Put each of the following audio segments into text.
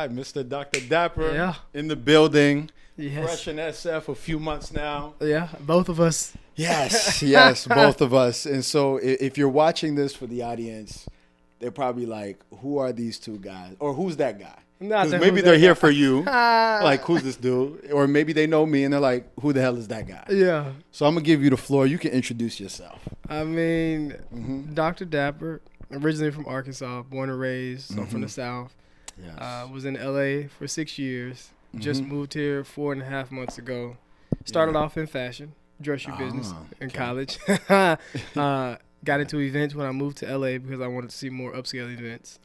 guy, Mr. Dr. Dapper, Yeah. in the building. Yes. Fresh in SF a few months now. Yeah, both of us. Yes, both of us. And so if you're watching this for the audience, they're probably like, who are these two guys? Or who's that guy? Because maybe they're here for you. Like, who's this dude? Or maybe they know me and they're like, who the hell is that guy? Yeah. So I'm going to give you the floor. You can introduce yourself. I mean, Dr. Dapper, originally from Arkansas, born and raised, so from the South. Yes. Was in LA for 6 years. Just moved here 4.5 months ago. Started off in fashion, dress shoe business in college. Got into events when I moved to LA because I wanted to see more upscale events.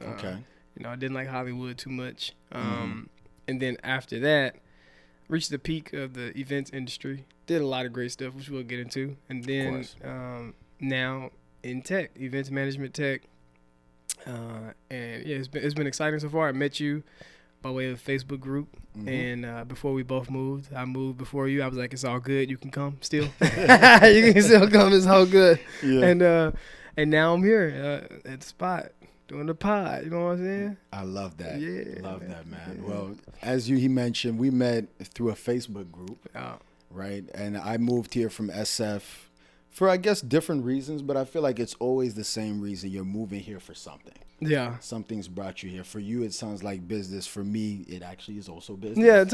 You know, I didn't like Hollywood too much. And then after that, reached the peak of the events industry. Did a lot of great stuff, which we'll get into. And then now in tech, events management tech. And yeah, it's been exciting so far. I met you by way of a Facebook group. And before we both moved, I moved before you. I was like, it's all good. You can come still. You can still come. It's all good. Yeah. And now I'm here at the spot doing the pod. You know what I'm saying? I love that. Yeah. Love that, man. Yeah. Well, as he mentioned, we met through a Facebook group, right? And I moved here from SF for, I guess, different reasons, but I feel like it's always the same reason. You're moving here for something. Yeah. Something's brought you here. For you, it sounds like business. For me, it actually is also business. Yeah,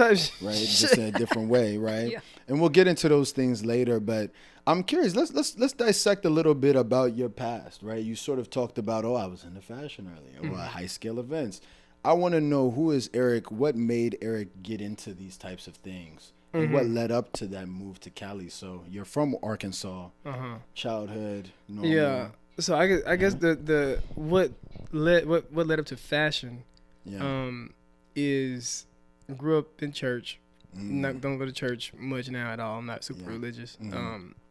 right? Just in a different way, right? Yeah. And we'll get into those things later, but I'm curious. Let's dissect a little bit about your past, right? You sort of talked about, I was into fashion earlier, or high scale events. I want to know, who is Eric? What made Eric get into these types of things? And what led up to that move to Cali? So you're from Arkansas, childhood, normal. Yeah. So I guess the what led up to fashion, is grew up in church. Don't go to church much now at all. I'm not super religious.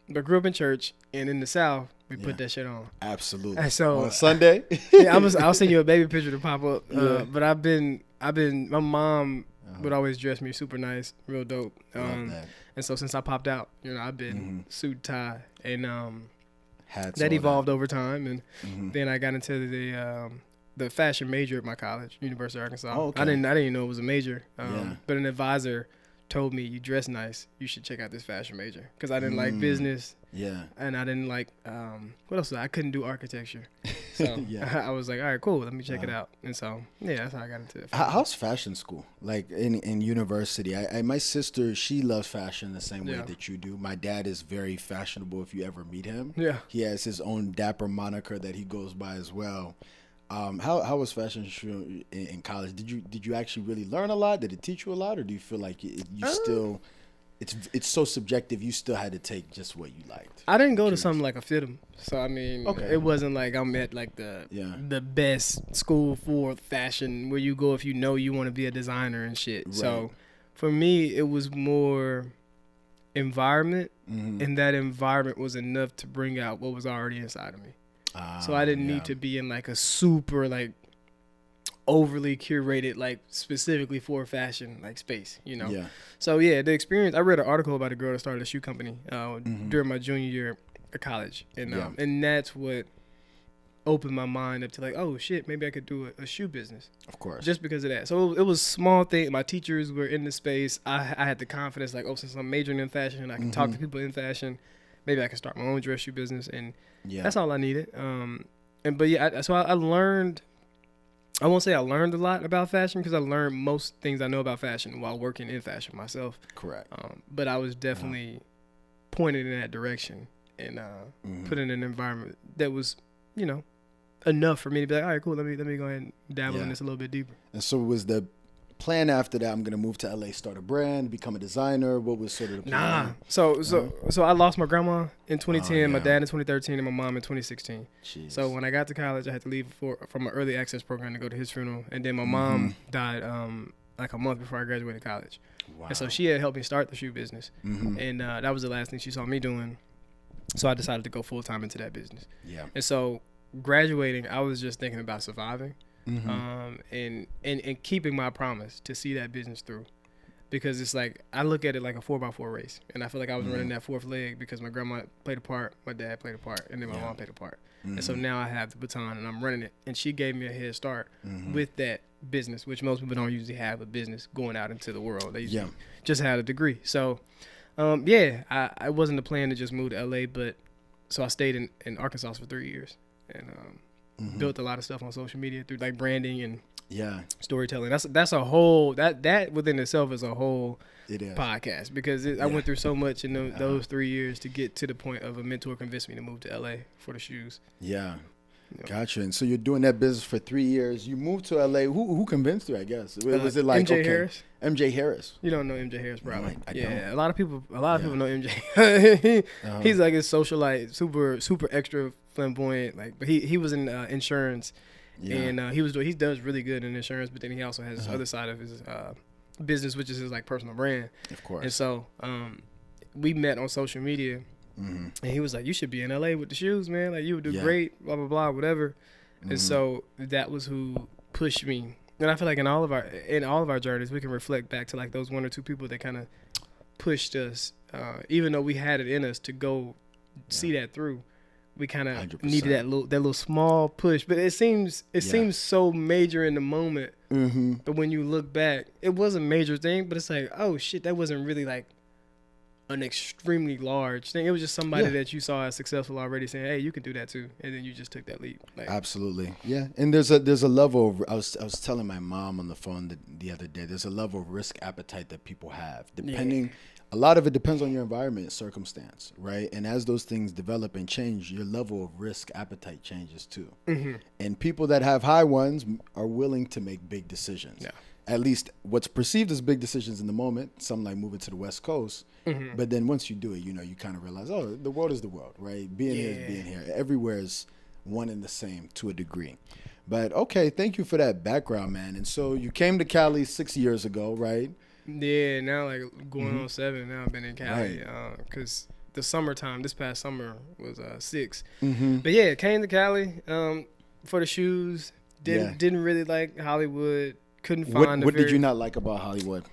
But grew up in church, and in the South we put that shit on. Absolutely. And so on Sunday. I'll send you a baby picture to pop up. But I've been my mom would always dress me super nice, real dope. And so since I popped out, you know, I've been suit, tie, and that evolved over time. And then I got into the fashion major at my college, University of Arkansas. Oh, okay. I didn't even know it was a major. But an advisor told me, you dress nice, you should check out this fashion major, because I didn't like business. Yeah. And I didn't like what else? I couldn't do architecture. So I was like, all right, cool, let me check it out. And so that's how I got into it. How's fashion school? Like in university, my sister, she loves fashion the same way that you do. My dad is very fashionable. If you ever meet him, he has his own Dapper moniker that he goes by as well. How was fashion in college? Did you actually really learn a lot? Did it teach you a lot, or do you feel like you still? It's so subjective. You still had to take just what you liked. I didn't go to something like a FITM, so I mean, it wasn't like I'm at like the best school for fashion where you go if you know you want to be a designer and shit. Right. So for me, it was more environment, and that environment was enough to bring out what was already inside of me. So I didn't need to be in like a super like overly curated, like specifically for fashion, like space, you know? Yeah. So the experience, I read an article about a girl that started a shoe company during my junior year of college. And that's what opened my mind up to like, oh shit, maybe I could do a shoe business. Of course. Just because of that. So it was small things. My teachers were in the space. I had the confidence like, since I'm majoring in fashion and I can talk to people in fashion, maybe I can start my own dress shoe business. And that's all I needed. So I learned, I won't say I learned a lot about fashion, because I learned most things I know about fashion while working in fashion myself. Correct. But I was definitely pointed in that direction and put in an environment that was, you know, enough for me to be like, all right, cool, let me go ahead and dabble in this a little bit deeper. And so was the plan after that, I'm going to move to LA, start a brand, become a designer? What was sort of the plan? So I lost my grandma in 2010, my dad in 2013, and my mom in 2016. Jeez. So when I got to college, I had to leave from an early access program to go to his funeral. And then my mom died like a month before I graduated college. Wow. And so she had helped me start the shoe business. And that was the last thing she saw me doing. So I decided to go full-time into that business. Yeah. And so graduating, I was just thinking about surviving. And keeping my promise to see that business through, because it's like I look at it like a 4x4 race, and I feel like I was running that fourth leg because my grandma played a part, my dad played a part, and then my mom played a part. And so now I have the baton and I'm running it, and she gave me a head start with that business, which most people don't usually have a business going out into the world. They usually just had a degree. So, I wasn't the plan to just move to LA, but so I stayed in Arkansas for 3 years and built a lot of stuff on social media through like branding and storytelling. That's a whole that within itself is a whole podcast because I went through so much in those 3 years to get to the point of a mentor convinced me to move to LA for the shoes. Yeah. Gotcha. And so you're doing that business for 3 years. You moved to LA. Who convinced you, I guess? Was it like MJ Harris? MJ Harris. You don't know MJ Harris, probably. No, I don't. A lot of people know MJ. He's like a socialite, super extra flamboyant. Like, but he was in insurance, and he does really good in insurance. But then he also has this other side of his business, which is his like personal brand. Of course. And so we met on social media. And he was like, you should be in LA with the shoes, man. Like, you would do great, blah, blah, blah, whatever. And so that was who pushed me. And I feel like in all of our journeys, we can reflect back to like those one or two people that kind of pushed us. Even though we had it in us to go see that through, we kind of needed that little small push. But it seems so major in the moment. But when you look back, it was a major thing. But it's like, oh shit, that wasn't really like an extremely large thing. It was just somebody that you saw as successful already saying, hey, you can do that too. And then you just took that leap. Like, absolutely. Yeah. And there's a level of, I was telling my mom on the phone the other day, there's a level of risk appetite that people have depending. A lot of it depends on your environment and circumstance, right? And as those things develop and change, your level of risk appetite changes too. And people that have high ones are willing to make big decisions. Yeah. At least what's perceived as big decisions in the moment, something like moving to the West Coast. But then once you do it, you kind of realize, oh, the world is the world, right? Being here is being here. Everywhere is one and the same to a degree. But okay, thank you for that background, man. And so you came to Cali 6 years ago, right? Yeah, now like going on 7 now. I've been in Cali because the summertime, this past summer was 6. But yeah, came to Cali for the shoes. Didn't really like Hollywood. Couldn't find what did you not like about Hollywood?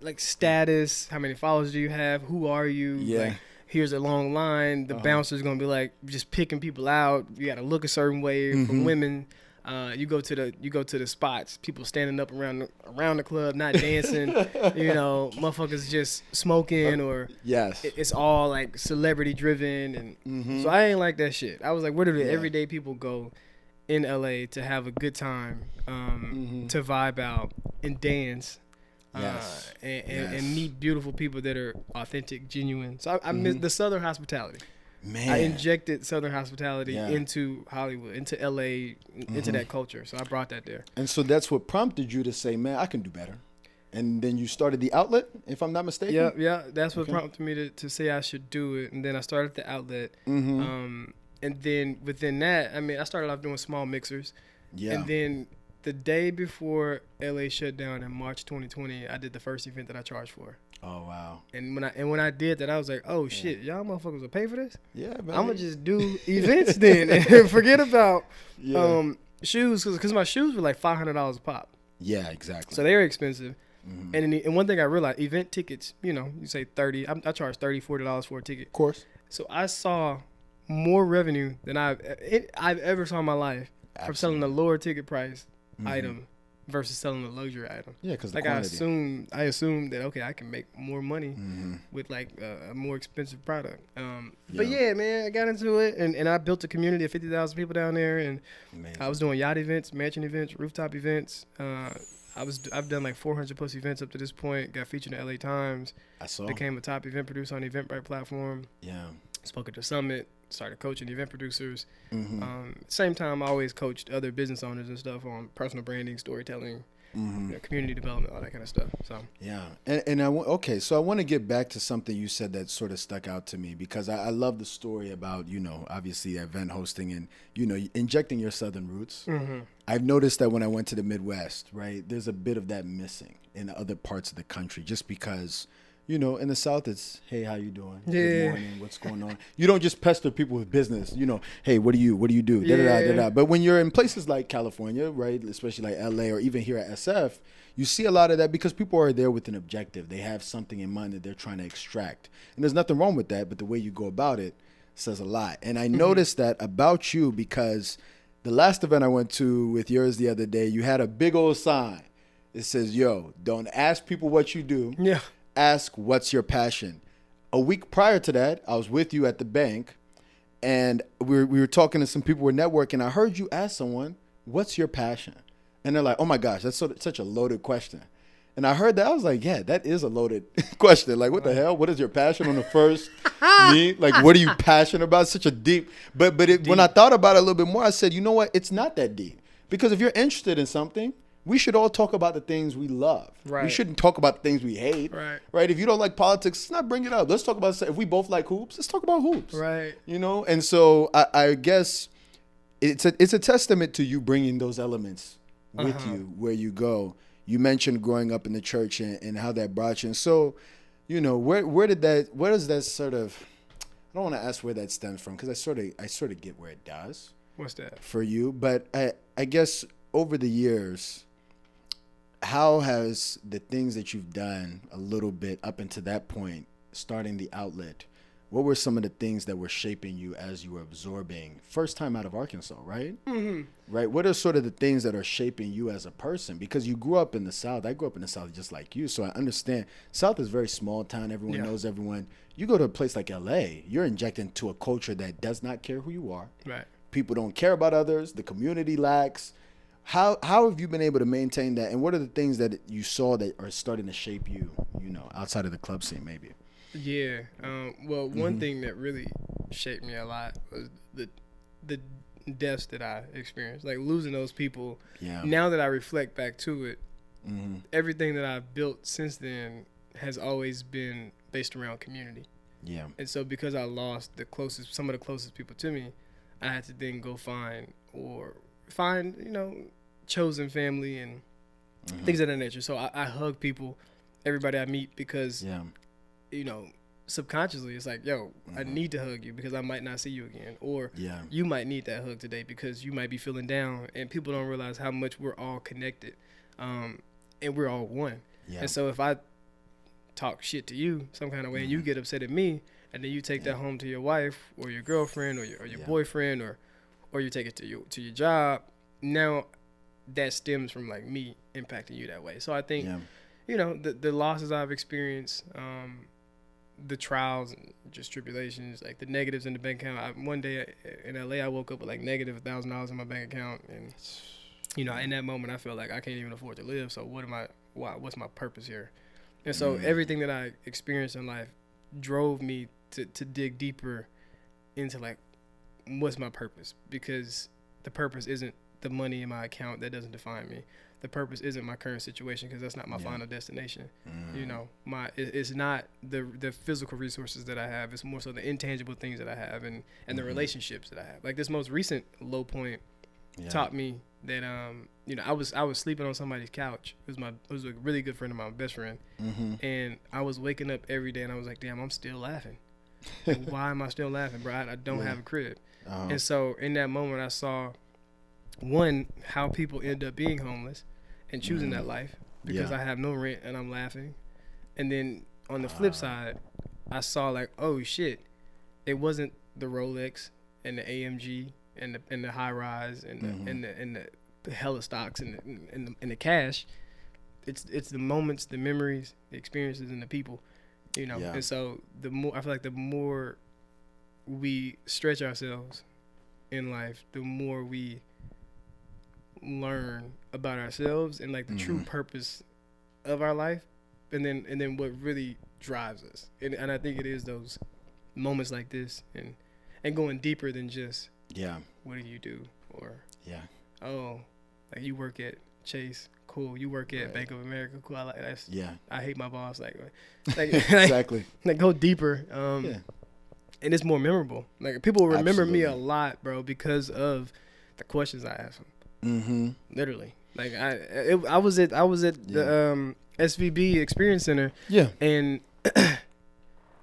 Like status. How many followers do you have? Who are you? Yeah. Like, here's a long line. The bouncer's gonna be like just picking people out. You gotta look a certain way from women. You go to the spots. People standing up around the club, not dancing. Motherfuckers just smoking or it's all like celebrity driven and so I ain't like that shit. I was like, where do the everyday people go in LA to have a good time, to vibe out and dance, and meet beautiful people that are authentic, genuine. So I miss the Southern hospitality. Man, I injected Southern hospitality into Hollywood, into LA, into that culture. So I brought that there. And so that's what prompted you to say, man, I can do better. And then you started the outlet, if I'm not mistaken? Yeah. That's what prompted me to say I should do it. And then I started the outlet. And then within that, I mean, I started off doing small mixers. Yeah. And then the day before LA shut down in March 2020, I did the first event that I charged for. Oh, wow. And when I did that, I was like, oh, shit, y'all motherfuckers will pay for this? Yeah, man. I'm going to just do events then and forget about shoes because my shoes were like $500 a pop. Yeah, exactly. So they were expensive. And one thing I realized, event tickets, you say $30. I charge $30, $40 for a ticket. Of course. So I saw more revenue than I've ever saw in my life from selling a lower ticket price item versus selling a luxury item. Yeah, because like I assumed that okay, I can make more money with like a more expensive product. But yeah, man, I got into it and I built a community of 50,000 people down there, and I was doing yacht events, mansion events, rooftop events. I've done like 400 plus events up to this point. Got featured in LA Times. I saw. Became a top event producer on the Eventbrite platform. Yeah. Spoke at the summit. Started coaching event producers. Same time, I always coached other business owners and stuff on personal branding, storytelling, community development, all that kind of stuff. So yeah, and so I want to get back to something you said that sort of stuck out to me because I love the story about obviously event hosting and injecting your Southern roots. I've noticed that when I went to the Midwest, right, there's a bit of that missing in other parts of the country just because. In the South, it's, hey, how you doing? Yeah. Good morning. What's going on? You don't just pester people with business. Hey, what do you do? Da-da-da. But when you're in places like California, right, especially like LA or even here at SF, you see a lot of that because people are there with an objective. They have something in mind that they're trying to extract. And there's nothing wrong with that, but the way you go about it says a lot. And I noticed that about you because The last event I went to with yours the other day, you had a big old sign. It says, yo, don't ask people what you do. Yeah. Ask what's your passion. A week prior to that, I was with you at the bank, and we were talking to some people, we're networking. I heard you ask someone, what's your passion? And they're like, oh my gosh, that's such a loaded question. And I heard that, I was like, yeah, that is a loaded question. Like, what the hell? What is your passion on the first meet? Like, what are you passionate about? Such a deep. But when I thought about it a little bit more, I said, you know what? It's not that deep. Because if you're interested in something, we should all talk about the things we love. Right. We shouldn't talk about the things we hate. Right. If you don't like politics, let's not bring it up. Let's talk about, if we both like hoops, let's talk about hoops. Right. You know? And so I guess it's a testament to you bringing those elements with you where you go. You mentioned growing up in the church and how that brought you. And so, you know, where does that sort of, I don't want to ask where that stems from, because I sort of get where it does. What's that? For you. But I guess over the years, how has the things that you've done a little bit up until that point, starting the outlet, what were some of the things that were shaping you as you were absorbing, first time out of Arkansas, right? Mm-hmm. Right. What are sort of the things that are shaping you as a person? Because you grew up in the South. I grew up in the South just like you. So I understand South is a very small town. Everyone knows everyone. You go to a place like LA, you're injected into a culture that does not care who you are. Right. People don't care about others. The community lacks. How have you been able to maintain that? And what are the things that you saw that are starting to shape you, you know, outside of the club scene maybe? Yeah. Well, one thing that really shaped me a lot was the deaths that I experienced, like losing those people. Yeah. Now that I reflect back to it, everything that I've built since then has always been based around community. Yeah. And so because I lost some of the closest people to me, I had to then go find, you know, chosen family and things of that nature. So I hug people, everybody I meet, because you know, subconsciously it's like, yo, I need to hug you because I might not see you again, or you might need that hug today because you might be feeling down, and people don't realize how much we're all connected, and we're all one. And so if I talk shit to you some kind of way and you get upset at me, and then you take that home to your wife or your girlfriend or your boyfriend, or you take it to your job, now that stems from like me impacting you that way. So I think you know, the losses I've experienced, the trials and just tribulations, like the negatives in the bank account. One day in LA, I woke up with like negative $1,000 in my bank account, and you know, in that moment, I felt like I can't even afford to live. So what's my purpose here? And so everything that I experienced in life drove me to dig deeper into like, what's my purpose? Because the purpose isn't the money in my account. That doesn't define me. The purpose isn't my current situation, because that's not my final destination. You know, it's not the physical resources that I have. It's more so the intangible things that I have and the relationships that I have. Like this most recent low point taught me that you know, I was sleeping on somebody's couch. It was a really good friend of mine, my best friend, and I was waking up every day and I was like, damn, I'm still laughing. Like, why am I still laughing, bro? I don't have a crib. And so in that moment, I saw how people end up being homeless and choosing that life because I have no rent and I'm laughing. And then on the flip side, I saw like, oh shit, it wasn't the Rolex and the AMG and the high rise and the hella stocks and the cash. It's the moments, the memories, the experiences, and the people, you know. And so the more we stretch ourselves in life, the more we learn about ourselves and like the true purpose of our life, and then what really drives us. And I think it is those moments like this and going deeper than just what do you do, or oh, like you work at Chase, cool, you work at Bank of America, cool, I like that. I hate my boss, like exactly. Like go deeper, and it's more memorable. Like people remember me a lot, bro, because of the questions I ask them. Literally, like I was at the SVB Experience Center, and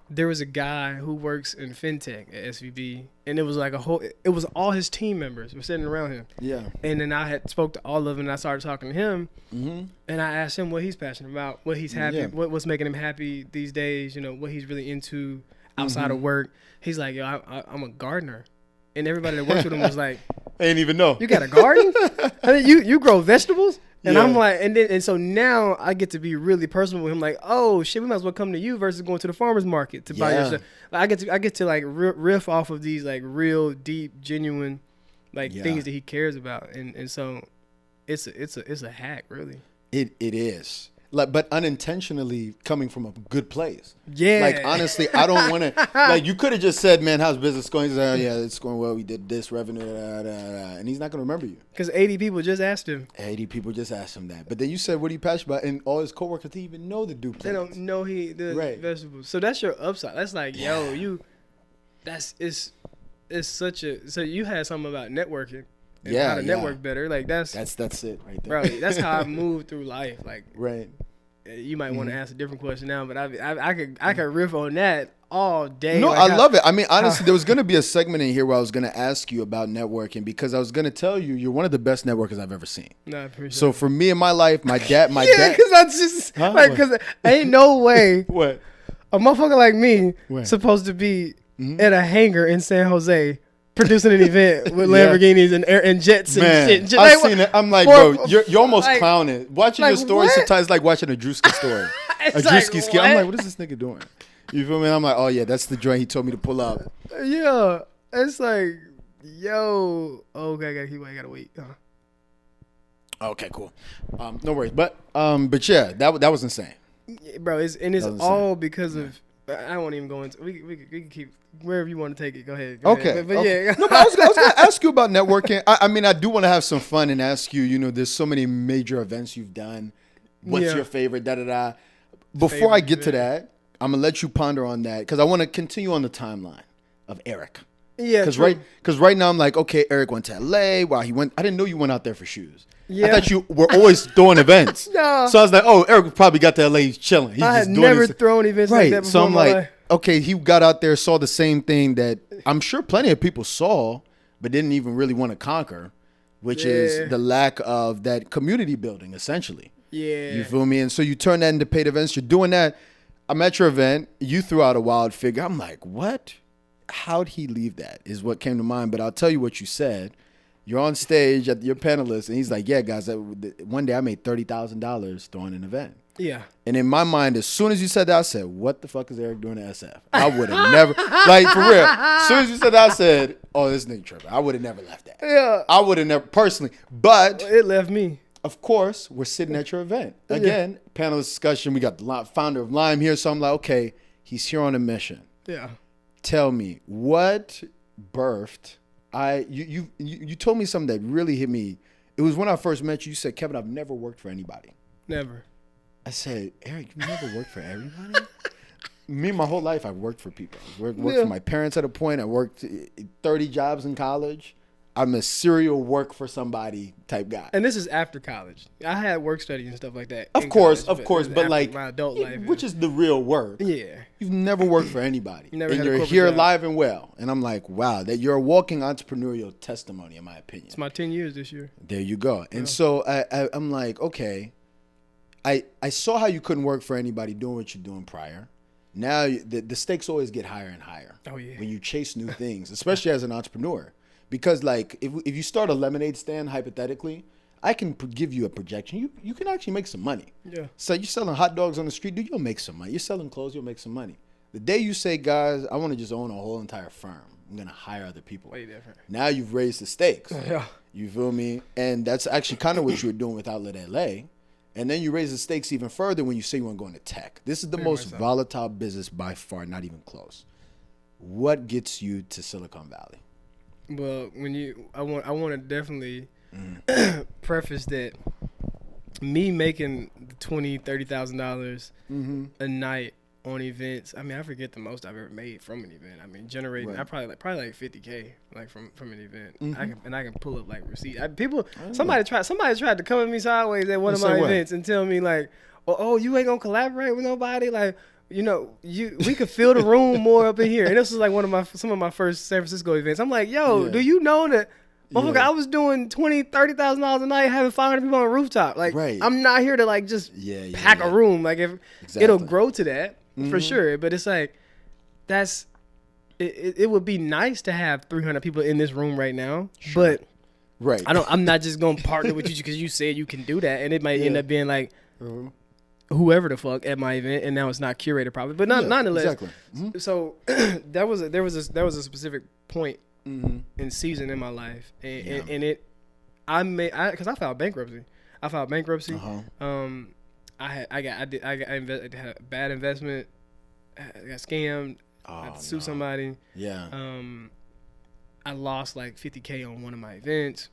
there was a guy who works in fintech at SVB, and it was like it was all his team members were sitting around him. And then I had spoke to all of them, and I started talking to him, and I asked him what he's passionate about, what he's happy, what's making him happy these days, you know, what he's really into outside of work. He's like, yo, I'm a gardener. And everybody that works with him was like, I didn't even know. You got a garden? I mean, you grow vegetables? And I'm like, and so now I get to be really personal with him. Like, oh shit, we might as well come to you versus going to the farmer's market to buy your stuff. Like, I get to like riff off of these like real deep, genuine, like things that he cares about, and so it's a hack, really. It is. Like, but unintentionally coming from a good place. Yeah. Like, honestly, I don't want to. Like, you could have just said, "Man, how's business going?" He's like, "Oh yeah, it's going well. We did this revenue, and he's not gonna remember you. Because 80 people just asked him. 80 people just asked him that. But then you said, "What are you passionate about?" And all his coworkers didn't even know the dude. They don't know he does vegetables. So that's your upside. That's like, it's such a. So you had something about networking. And how to network better. Like that's it right there. Bro, that's how I moved through life. Like, right. You might want to ask a different question now, but I could riff on that all day. No, like I love it. I mean, honestly, there was going to be a segment in here where I was going to ask you about networking because I was going to tell you you're one of the best networkers I've ever seen. No, I appreciate So for me in my life, my dad. Because I just because ain't no way what a motherfucker like me supposed to be at a hangar in San Jose. Producing an event with Lamborghinis and jets and shit. I've seen it. I'm like, bro, you're almost clowning. Watching your story sometimes like watching a Drewski story. A Drewski ski. I'm like, what is this nigga doing? You feel me? I'm like, oh yeah, that's the joint he told me to pull up. Yeah. It's like, yo, okay, I gotta wait. Okay, cool. No worries. But yeah, that was insane. Yeah, bro, it's all because of I won't even go into we can keep wherever you want to take it. Go ahead. Go ahead. But yeah. No, but I was going to ask you about networking. I mean, I do want to have some fun and ask you, there's so many major events you've done. What's your favorite, da-da-da. Before I get to that, I'm going to let you ponder on that because I want to continue on the timeline of Eric. Yeah, because right now I'm like, okay, Eric went to LA. Wow, I didn't know you went out there for shoes. Yeah. I thought you were always throwing events. No. So I was like, oh, Eric probably got to LA, he's chilling. He's I had never thrown events like that before. So I'm like, okay, he got out there, saw the same thing that I'm sure plenty of people saw, but didn't even really want to conquer, which is the lack of that community building, essentially. Yeah. You feel me? And so you turn that into paid events. You're doing that. I'm at your event. You threw out a wild figure. I'm like, what? How'd he leave that is what came to mind. But I'll tell you what you said. You're on stage at your panelist, and he's like, yeah, guys, one day I made $30,000 throwing an event. Yeah. And in my mind, as soon as you said that, I said, what the fuck is Eric doing at SF? I would have never, like, for real. As soon as you said that, I said, oh, this nigga tripping. I would have never left that. Yeah. I would have never, personally. But it left me. Of course, we're sitting at your event. Again, panelist discussion. We got the founder of Lime here. So I'm like, okay, he's here on a mission. Yeah. Tell me, what birthed... You told me something that really hit me. It was when I first met you. You said, Kevin, I've never worked for anybody. Never. I said, Eric, you never worked for everybody? Me, my whole life, I've worked for people. I worked for my parents at a point. I worked 30 jobs in college. I'm a serial work for somebody type guy. And this is after college. I had work study and stuff like that. Of course, but like, my adult life, which is the real work. Yeah. You've never worked for anybody. Never and had you're here alive and well. And I'm like, wow, that you're a walking entrepreneurial testimony, in my opinion. It's my 10 years this year. There you go. And so I'm like, okay, I saw how you couldn't work for anybody doing what you're doing prior. Now the stakes always get higher and higher. Oh, yeah. When you chase new things, especially as an entrepreneur. Because, like, if you start a lemonade stand, hypothetically, I can give you a projection. You can actually make some money. Yeah. So you're selling hot dogs on the street, dude, you'll make some money. You're selling clothes, you'll make some money. The day you say, guys, I want to just own a whole entire firm, I'm going to hire other people. Way different. Now you've raised the stakes. Yeah. You feel me? And that's actually kind of what you were doing with Outlet LA. And then you raise the stakes even further when you say you want to go into tech. This is the most volatile business by far, not even close. What gets you to Silicon Valley? Well, I want to definitely preface that me making $20,000-$30,000 a night on events. I mean, I forget the most I've ever made from an event. I mean, generating I probably like $50K like from an event. I can pull up like receipt. Somebody tried to come at me sideways at one of my events and tell me like, oh, you ain't gonna collaborate with nobody, like. We could fill the room more up in here. And this was like some of my first San Francisco events. I'm like, yo, do you know that, motherfucker, I was doing $20,000-$30,000 a night having 500 people on a rooftop. Like, I'm not here to like just pack a room. Like, if it'll grow to that for sure. But it's like, it would be nice to have 300 people in this room right now. Sure. But Right. I'm not just gonna partner with you because you said you can do that, and it might end up being like whoever the fuck at my event, and now it's not curated properly. But nonetheless, exactly. So there was a specific point in season in my life, and because I filed bankruptcy. I had a bad investment. I got scammed. I had to sue somebody. Yeah. I lost like $50K on one of my events.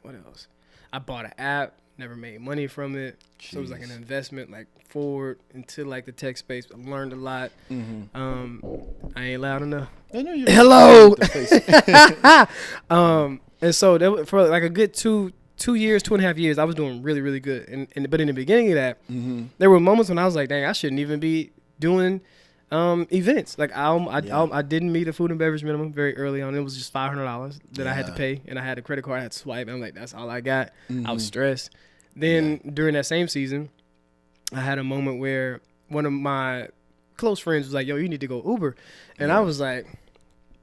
What else? I bought an app, never made money from it. Jeez. So it was like an investment, like forward into like the tech space. I learned a lot. I ain't loud enough. I know you're hello. And so for like a good 2.5 years, I was doing really, really good. But in the beginning of that, there were moments when I was like, dang, I shouldn't even be doing events. Like I didn't meet the food and beverage minimum very early on. It was just $500 that I had to pay, and I had a credit card I had to swipe. And I'm like, that's all I got. I was stressed. Then during that same season, I had a moment where one of my close friends was like, yo, you need to go Uber. And I was like,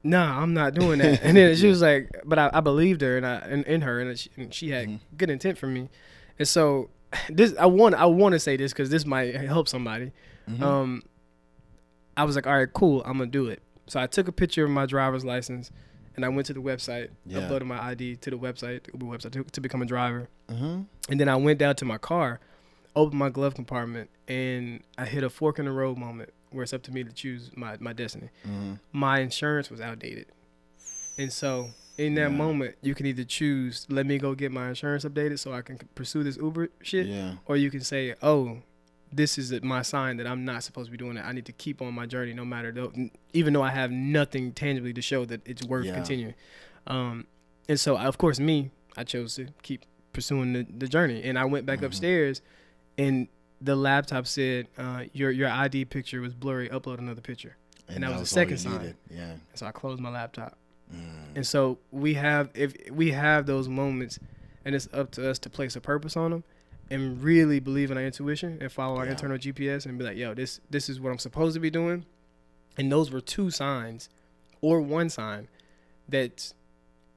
nah, I'm not doing that. And then she was like, but I believed her and she had good intent for me. And so I want to say this because this might help somebody. I was like, all right, cool, I'm gonna do it. So I took a picture of my driver's license and I went to the website, uploaded my ID to the website, the Uber website to become a driver. And then I went down to my car, opened my glove compartment, and I hit a fork in the road moment where it's up to me to choose my destiny. My insurance was outdated. And so in that moment, you can either choose, let me go get my insurance updated so I can pursue this Uber shit, or you can say, oh, this is my sign that I'm not supposed to be doing that. I need to keep on my journey no matter even though I have nothing tangibly to show that it's worth continuing. And so, of course, I chose to keep pursuing the journey. And I went back upstairs, and the laptop said, your ID picture was blurry, upload another picture. And that was the second sign. And so I closed my laptop. And so we have those moments, and it's up to us to place a purpose on them and really believe in our intuition and follow our internal GPS and be like, yo, this is what I'm supposed to be doing. And those were two signs or one sign that's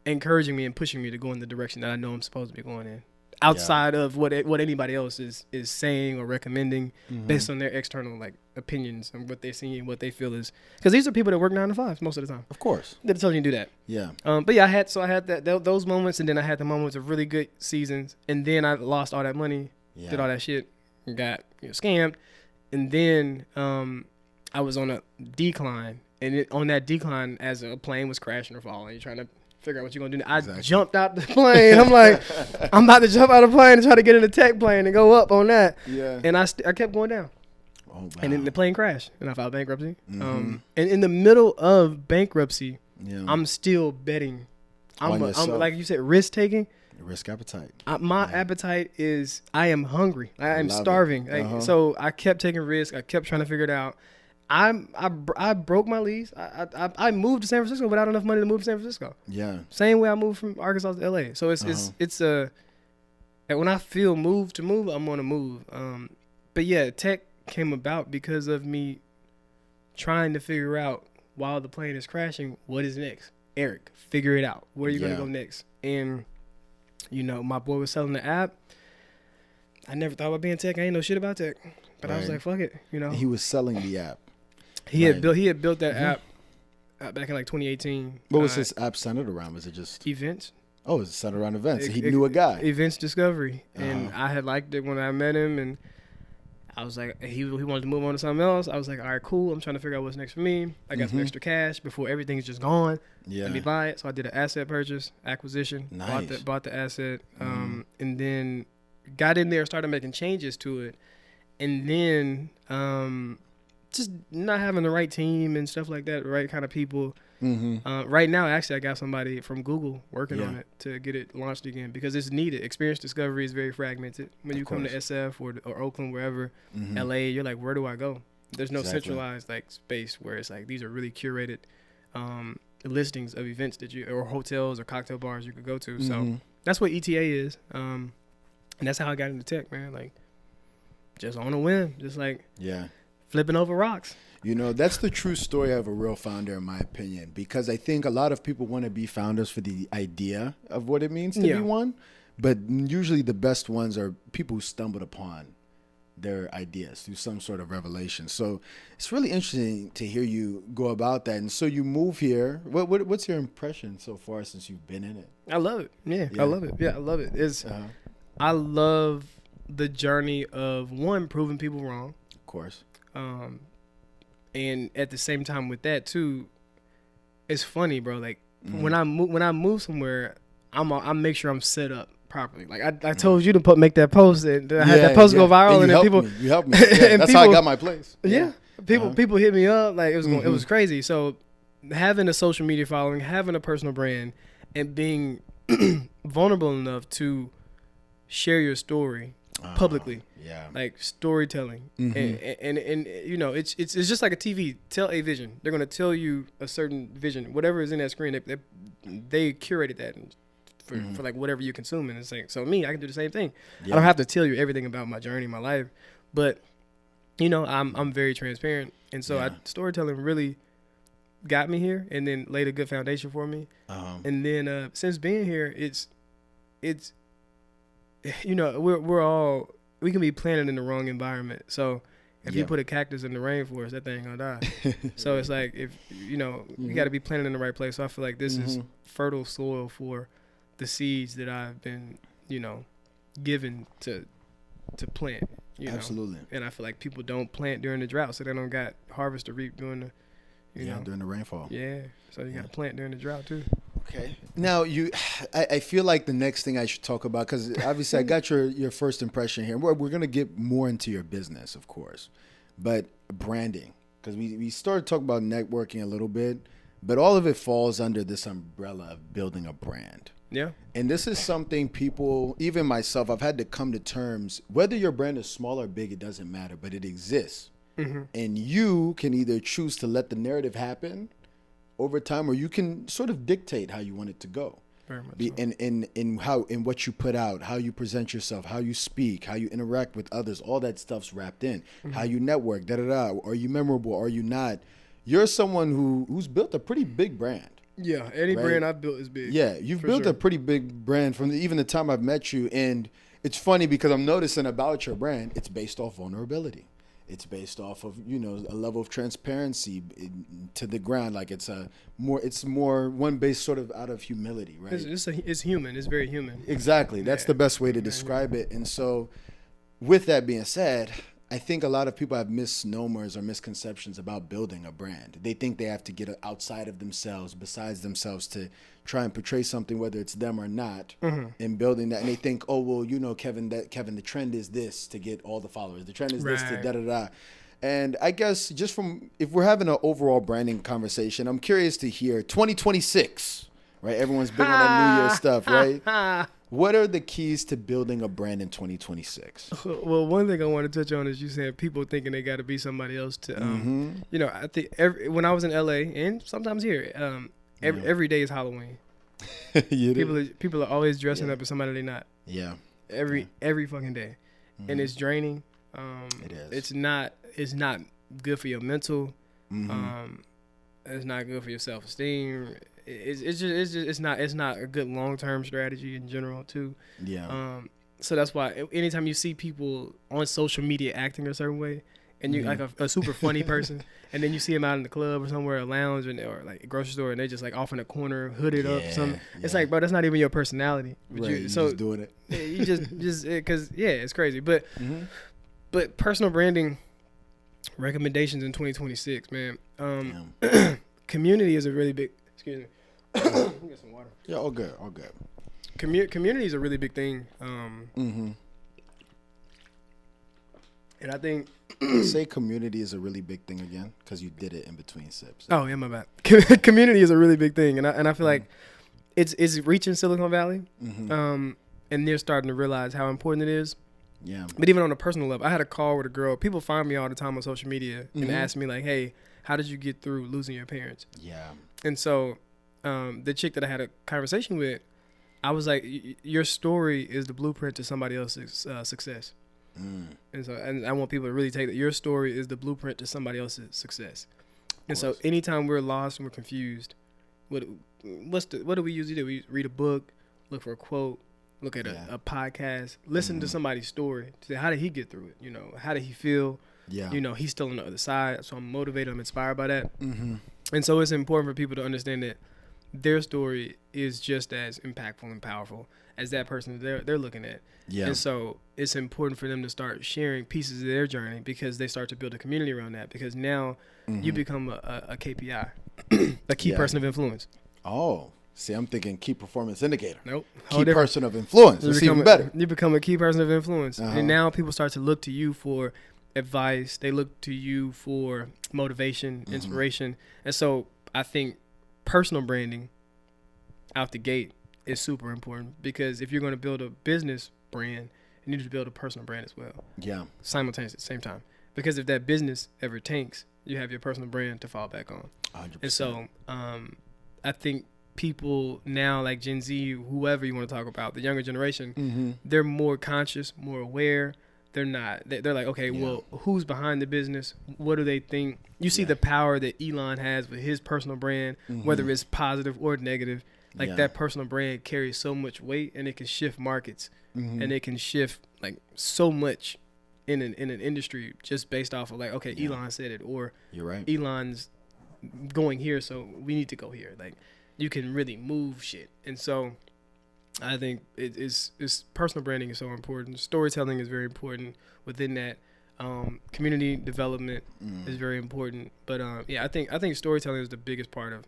encouraging me and pushing me to go in the direction that I know I'm supposed to be going in, outside of what anybody else is saying or recommending based on their external like opinions and what they're seeing, what they feel is, because these are people that work 9 to 5 most of the time. Of course, they're telling you to do that. But I had those moments, and then I had the moments of really good seasons, and then I lost all that money, did all that shit, and got scammed, and then I was on a decline, and on that decline, as a plane was crashing or falling, you're trying to figure out what you're going to do. I jumped out the plane. I'm like, I'm about to jump out of the plane and try to get in the tech plane and go up on that. And I kept going down. Oh, wow. And then the plane crashed, and I filed bankruptcy. And in the middle of bankruptcy, I'm still betting. I'm like you said, risk taking. Risk appetite. My appetite is, I am hungry. I am starving. So I kept taking risks. I kept trying to figure it out. I broke my lease. I moved to San Francisco without enough money to move to San Francisco. Same way I moved from Arkansas to LA. So it's when I feel moved to move, I'm gonna move. But yeah, tech came about because of me trying to figure out, while the plane is crashing, what is next. Eric, figure it out. Where are you gonna go next? And my boy was selling the app. I never thought about being tech. I ain't know shit about tech, but I was like, fuck it. He was selling the app. He had built that app back in like 2018. What was his app centered around? Was it just events? Oh, it's centered around events. He knew a guy. Events discovery, and I had liked it when I met him, and I was like, he wanted to move on to something else. I was like, all right, cool. I'm trying to figure out what's next for me. I got some extra cash before everything's just gone. Let me buy it. So I did an asset purchase, acquisition. Nice. Bought the asset, and then got in there, started making changes to it, and then just not having the right team and stuff like that, the right kind of people. Right now, actually, I got somebody from Google working on it to get it launched again, because it's needed. Experience discovery is very fragmented. When you come to SF or Oakland, wherever, LA, you're like, where do I go? There's no centralized like space where it's like, these are really curated listings of events that or hotels or cocktail bars you could go to. So that's what ETA is. And that's how I got into tech, man. Like, just on a whim, just like flipping over rocks. You know, that's the true story of a real founder, in my opinion, because I think a lot of people want to be founders for the idea of what it means to be one. But usually the best ones are people who stumbled upon their ideas through some sort of revelation. So it's really interesting to hear you go about that. And so you move here. What's your impression so far since you've been in it? I love it. Yeah. I love it. Yeah, I love it. I love the journey of, one, proving people wrong. Of course. And at the same time with that too, it's funny, bro. Like when I move somewhere, I make sure I'm set up properly. Like I told you to make that post, and I had that post go viral, and then people you helped me. Yeah, that's how I got my place. Yeah, people hit me up, like it was crazy. So having a social media following, having a personal brand, and being vulnerable enough to share your story publicly, like storytelling, and you know, it's just like a TV. Tell a vision. They're gonna tell you a certain vision, whatever is in that screen. They curated that for like whatever you consume, and it's like, so me, I can do the same thing. I don't have to tell you everything about my journey, my life, but you know, I'm very transparent, and so storytelling really got me here, and then laid a good foundation for me. And then since being here, it's you know, we can be planted in the wrong environment. So if you put a cactus in the rainforest, that thing gonna die. So it's like, if you know, you got to be planted in the right place. So I feel like this is fertile soil for the seeds that I've been, you know, given to plant. You Absolutely. know? And I feel like people don't plant during the drought, so they don't got harvest to reap during the, you know, during the rainfall. Yeah. So you got to plant during the drought too. Okay. Now I feel like the next thing I should talk about, because obviously I got your first impression here. We're going to get more into your business, of course, but branding, because we started talking about networking a little bit, but all of it falls under this umbrella of building a brand. Yeah. And this is something people, even myself, I've had to come to terms, whether your brand is small or big, it doesn't matter, but it exists. And you can either choose to let the narrative happen over time, or you can sort of dictate how you want it to go. Very much so. In what you put out, how you present yourself, how you speak, how you interact with others, all that stuff's wrapped in. How you network, Are you memorable? Are you not? You're someone who's built a pretty big brand. Yeah, any brand I've built is big. Yeah, you've built a pretty big brand from even the time I've met you. And it's funny because I'm noticing about your brand, it's based off vulnerability. It's based off of, you know, a level of transparency to the ground. Like it's more one based sort of out of humility, right? It's human. It's very human. Exactly. That's the best way to describe it. And so with that being said, I think a lot of people have misnomers or misconceptions about building a brand. They think they have to get outside of themselves, besides themselves, to try and portray something, whether it's them or not, in building that. And they think, oh, well, you know, Kevin, the trend is this to get all the followers. The trend is this to da-da-da. And I guess if we're having an overall branding conversation, I'm curious to hear 2026, right? Everyone's big on that New Year stuff, right? What are the keys to building a brand in 2026? Well, one thing I want to touch on is you said people thinking they got to be somebody else to, you know, I think when I was in LA and sometimes here, every day is Halloween. People are always dressing up as somebody they're not. Yeah. Every fucking day. And it's draining. It is. It's not good for your mental. It's not good for your self-esteem. It's not a good long-term strategy in general too. Yeah. So that's why anytime you see people on social media acting a certain way, and you like a super funny person, and then you see them out in the club or somewhere, a lounge or like a grocery store, and they just like off in a corner, hooded up, something. Yeah. It's like, bro, that's not even your personality. But you're just doing it. You just because it's crazy. But personal branding recommendations in 2026, man. Community is a really big. Excuse me. Let me get some water. Yeah, all good. Community is a really big thing. And I think say community is a really big thing again, because you did it in between sips. Oh yeah, my bad. Community is a really big thing, and I feel like it's reaching Silicon Valley, and they're starting to realize how important it is. Yeah. But even on a personal level, I had a call with a girl. People find me all the time on social media and ask me like, "Hey, how did you get through losing your parents?" Yeah. And so, the chick that I had a conversation with, I was like, "Your story is the blueprint to somebody else's success." And so, and I want people to really take that your story is the blueprint to somebody else's success. And so anytime we're lost and we're confused, what do we usually do? We read a book, look for a quote, look at a podcast, listen to somebody's story. Say, how did he get through it? You know, how did he feel? Yeah. You know, he's still on the other side. So I'm motivated. I'm inspired by that. And so it's important for people to understand that their story is just as impactful and powerful as that person they're looking at. Yeah. And so it's important for them to start sharing pieces of their journey because they start to build a community around that because now you become a KPI, a key person of influence. Oh, see, I'm thinking key performance indicator. Nope. Key person of influence. It's even better. You become a key person of influence. And now people start to look to you for advice. They look to you for motivation, inspiration. And so I think personal branding out the gate is super important because if you're going to build a business brand, you need to build a personal brand as well. Yeah. Simultaneously at the same time. Because if that business ever tanks, you have your personal brand to fall back on. 100%. And so I think people now like Gen Z, whoever you want to talk about, the younger generation, they're more conscious, more aware. They're like, okay, well, who's behind the business? What do they think? You see the power that Elon has with his personal brand, whether it's positive or negative. Like that personal brand carries so much weight and it can shift markets and it can shift like so much in an industry just based off of like, okay, Elon said it or you're right. Elon's going here, so we need to go here. Like you can really move shit. And so I think it's personal branding is so important. Storytelling is very important within that. Community development is very important. But I think storytelling is the biggest part of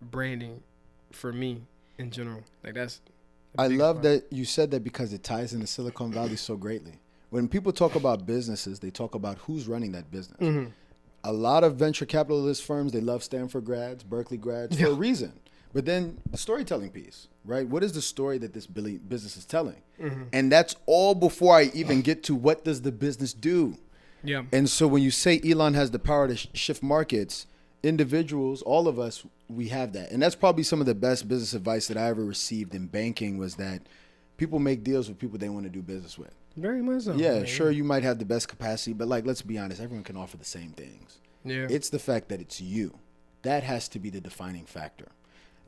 branding for me in general. Like that's I love that you said that because it ties into Silicon Valley so greatly. When people talk about businesses, they talk about who's running that business. A lot of venture capitalist firms, they love Stanford grads, Berkeley grads for a reason. But then the storytelling piece, right? What is the story that this business is telling? And that's all before I even get to what does the business do? Yeah. And so when you say Elon has the power to shift markets, individuals, all of us, we have that. And that's probably some of the best business advice that I ever received in banking was that people make deals with people they want to do business with. Very much so. Yeah, man. Sure, you might have the best capacity, but like, let's be honest, everyone can offer the same things. Yeah. It's the fact that it's you. That has to be the defining factor.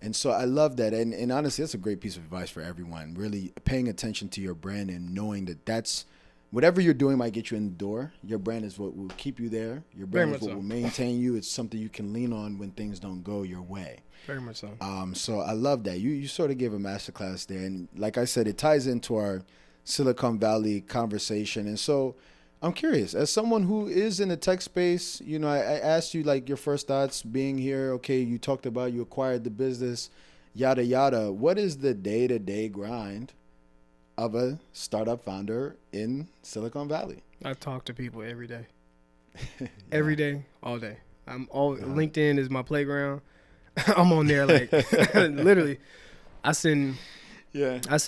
And so I love that. And honestly, that's a great piece of advice for everyone, really paying attention to your brand and knowing that that's whatever you're doing might get you in the door. Your brand is what will keep you there. Your brand is what will maintain you. It's something you can lean on when things don't go your way. Very much so. So I love that. You sort of gave a masterclass there. And like I said, it ties into our Silicon Valley conversation. And so I'm curious, as someone who is in the tech space, you know, I asked you like your first thoughts being here. Okay, you talked about you acquired the business, yada, yada. What is the day-to-day grind of a startup founder in Silicon Valley? I talk to people every day. Every day, all day. LinkedIn is my playground. I'm on there like literally. I send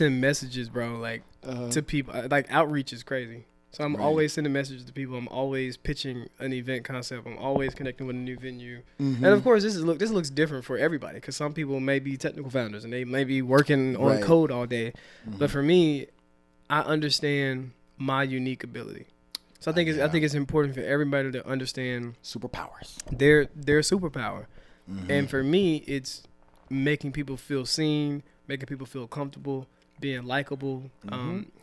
messages, bro, like to people. Like outreach is crazy. So I'm always sending messages to people. I'm always pitching an event concept. I'm always connecting with a new venue. And of course, this looks different for everybody because some people may be technical founders and they may be working on code all day. But for me, I understand my unique ability. So I think it's important for everybody to understand superpowers. Their superpower. And for me, it's making people feel seen, making people feel comfortable, being likable,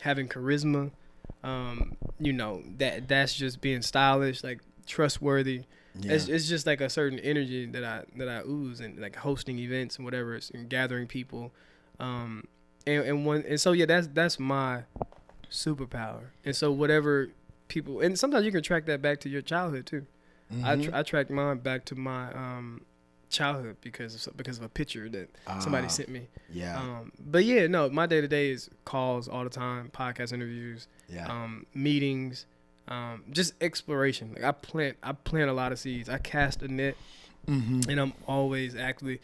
having charisma. You know, that's just being stylish, like trustworthy. It's just like a certain energy that I ooze, and like hosting events and whatever, and gathering people. That's my superpower. And so whatever people, and sometimes you can track that back to your childhood too. I tracked mine back to my childhood because of a picture that somebody sent me. But yeah, no, my day to day is calls all the time, podcast interviews, meetings, just exploration. Like I plant a lot of seeds. I cast a net, and I'm always actively.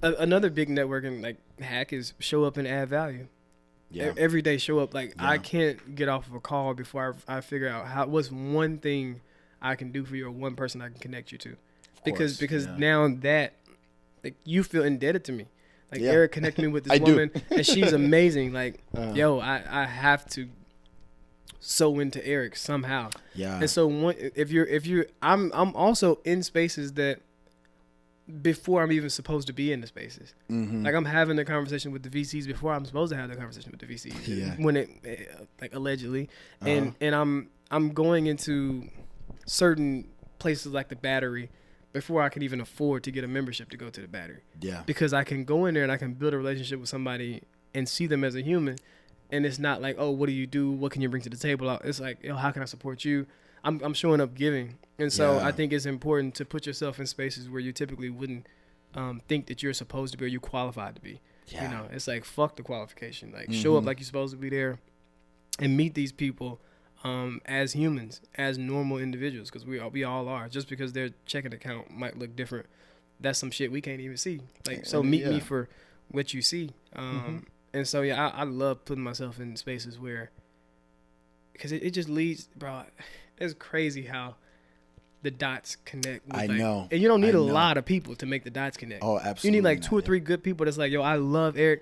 Another big networking like hack is show up and add value. Every day show up. Like I can't get off of a call before I figure out what's one thing I can do for you or one person I can connect you to. Because now that like you feel indebted to me. Like Eric connected me with this woman and she's amazing. Like, yo, I have to so into Eric somehow. Yeah. And so I'm also in spaces that before I'm even supposed to be in the spaces. Mm-hmm. Like I'm having the conversation with the VCs before I'm supposed to have the conversation with the VCs. Yeah. When it like allegedly, and I'm going into certain places like the Battery before I can even afford to get a membership to go to the Battery. Yeah. Because I can go in there and I can build a relationship with somebody and see them as a human, and it's not like, oh, what do you do? What can you bring to the table? It's like, yo, how can I support you? I'm showing up giving. And so I think it's important to put yourself in spaces where you typically wouldn't think that you're supposed to be or you qualified to be. Yeah. You know, it's like, fuck the qualification. Like, show up like you're supposed to be there and meet these people as humans, as normal individuals, because we all are. Just because their checking account might look different, that's some shit we can't even see. Like, so meet me for what you see. And so, I love putting myself in spaces where, because it just leads, bro, it's crazy how the dots connect. With, I know. And you don't need a lot of people to make the dots connect. Oh, absolutely. You need like 2 or 3 good people that's like, yo, I love Eric,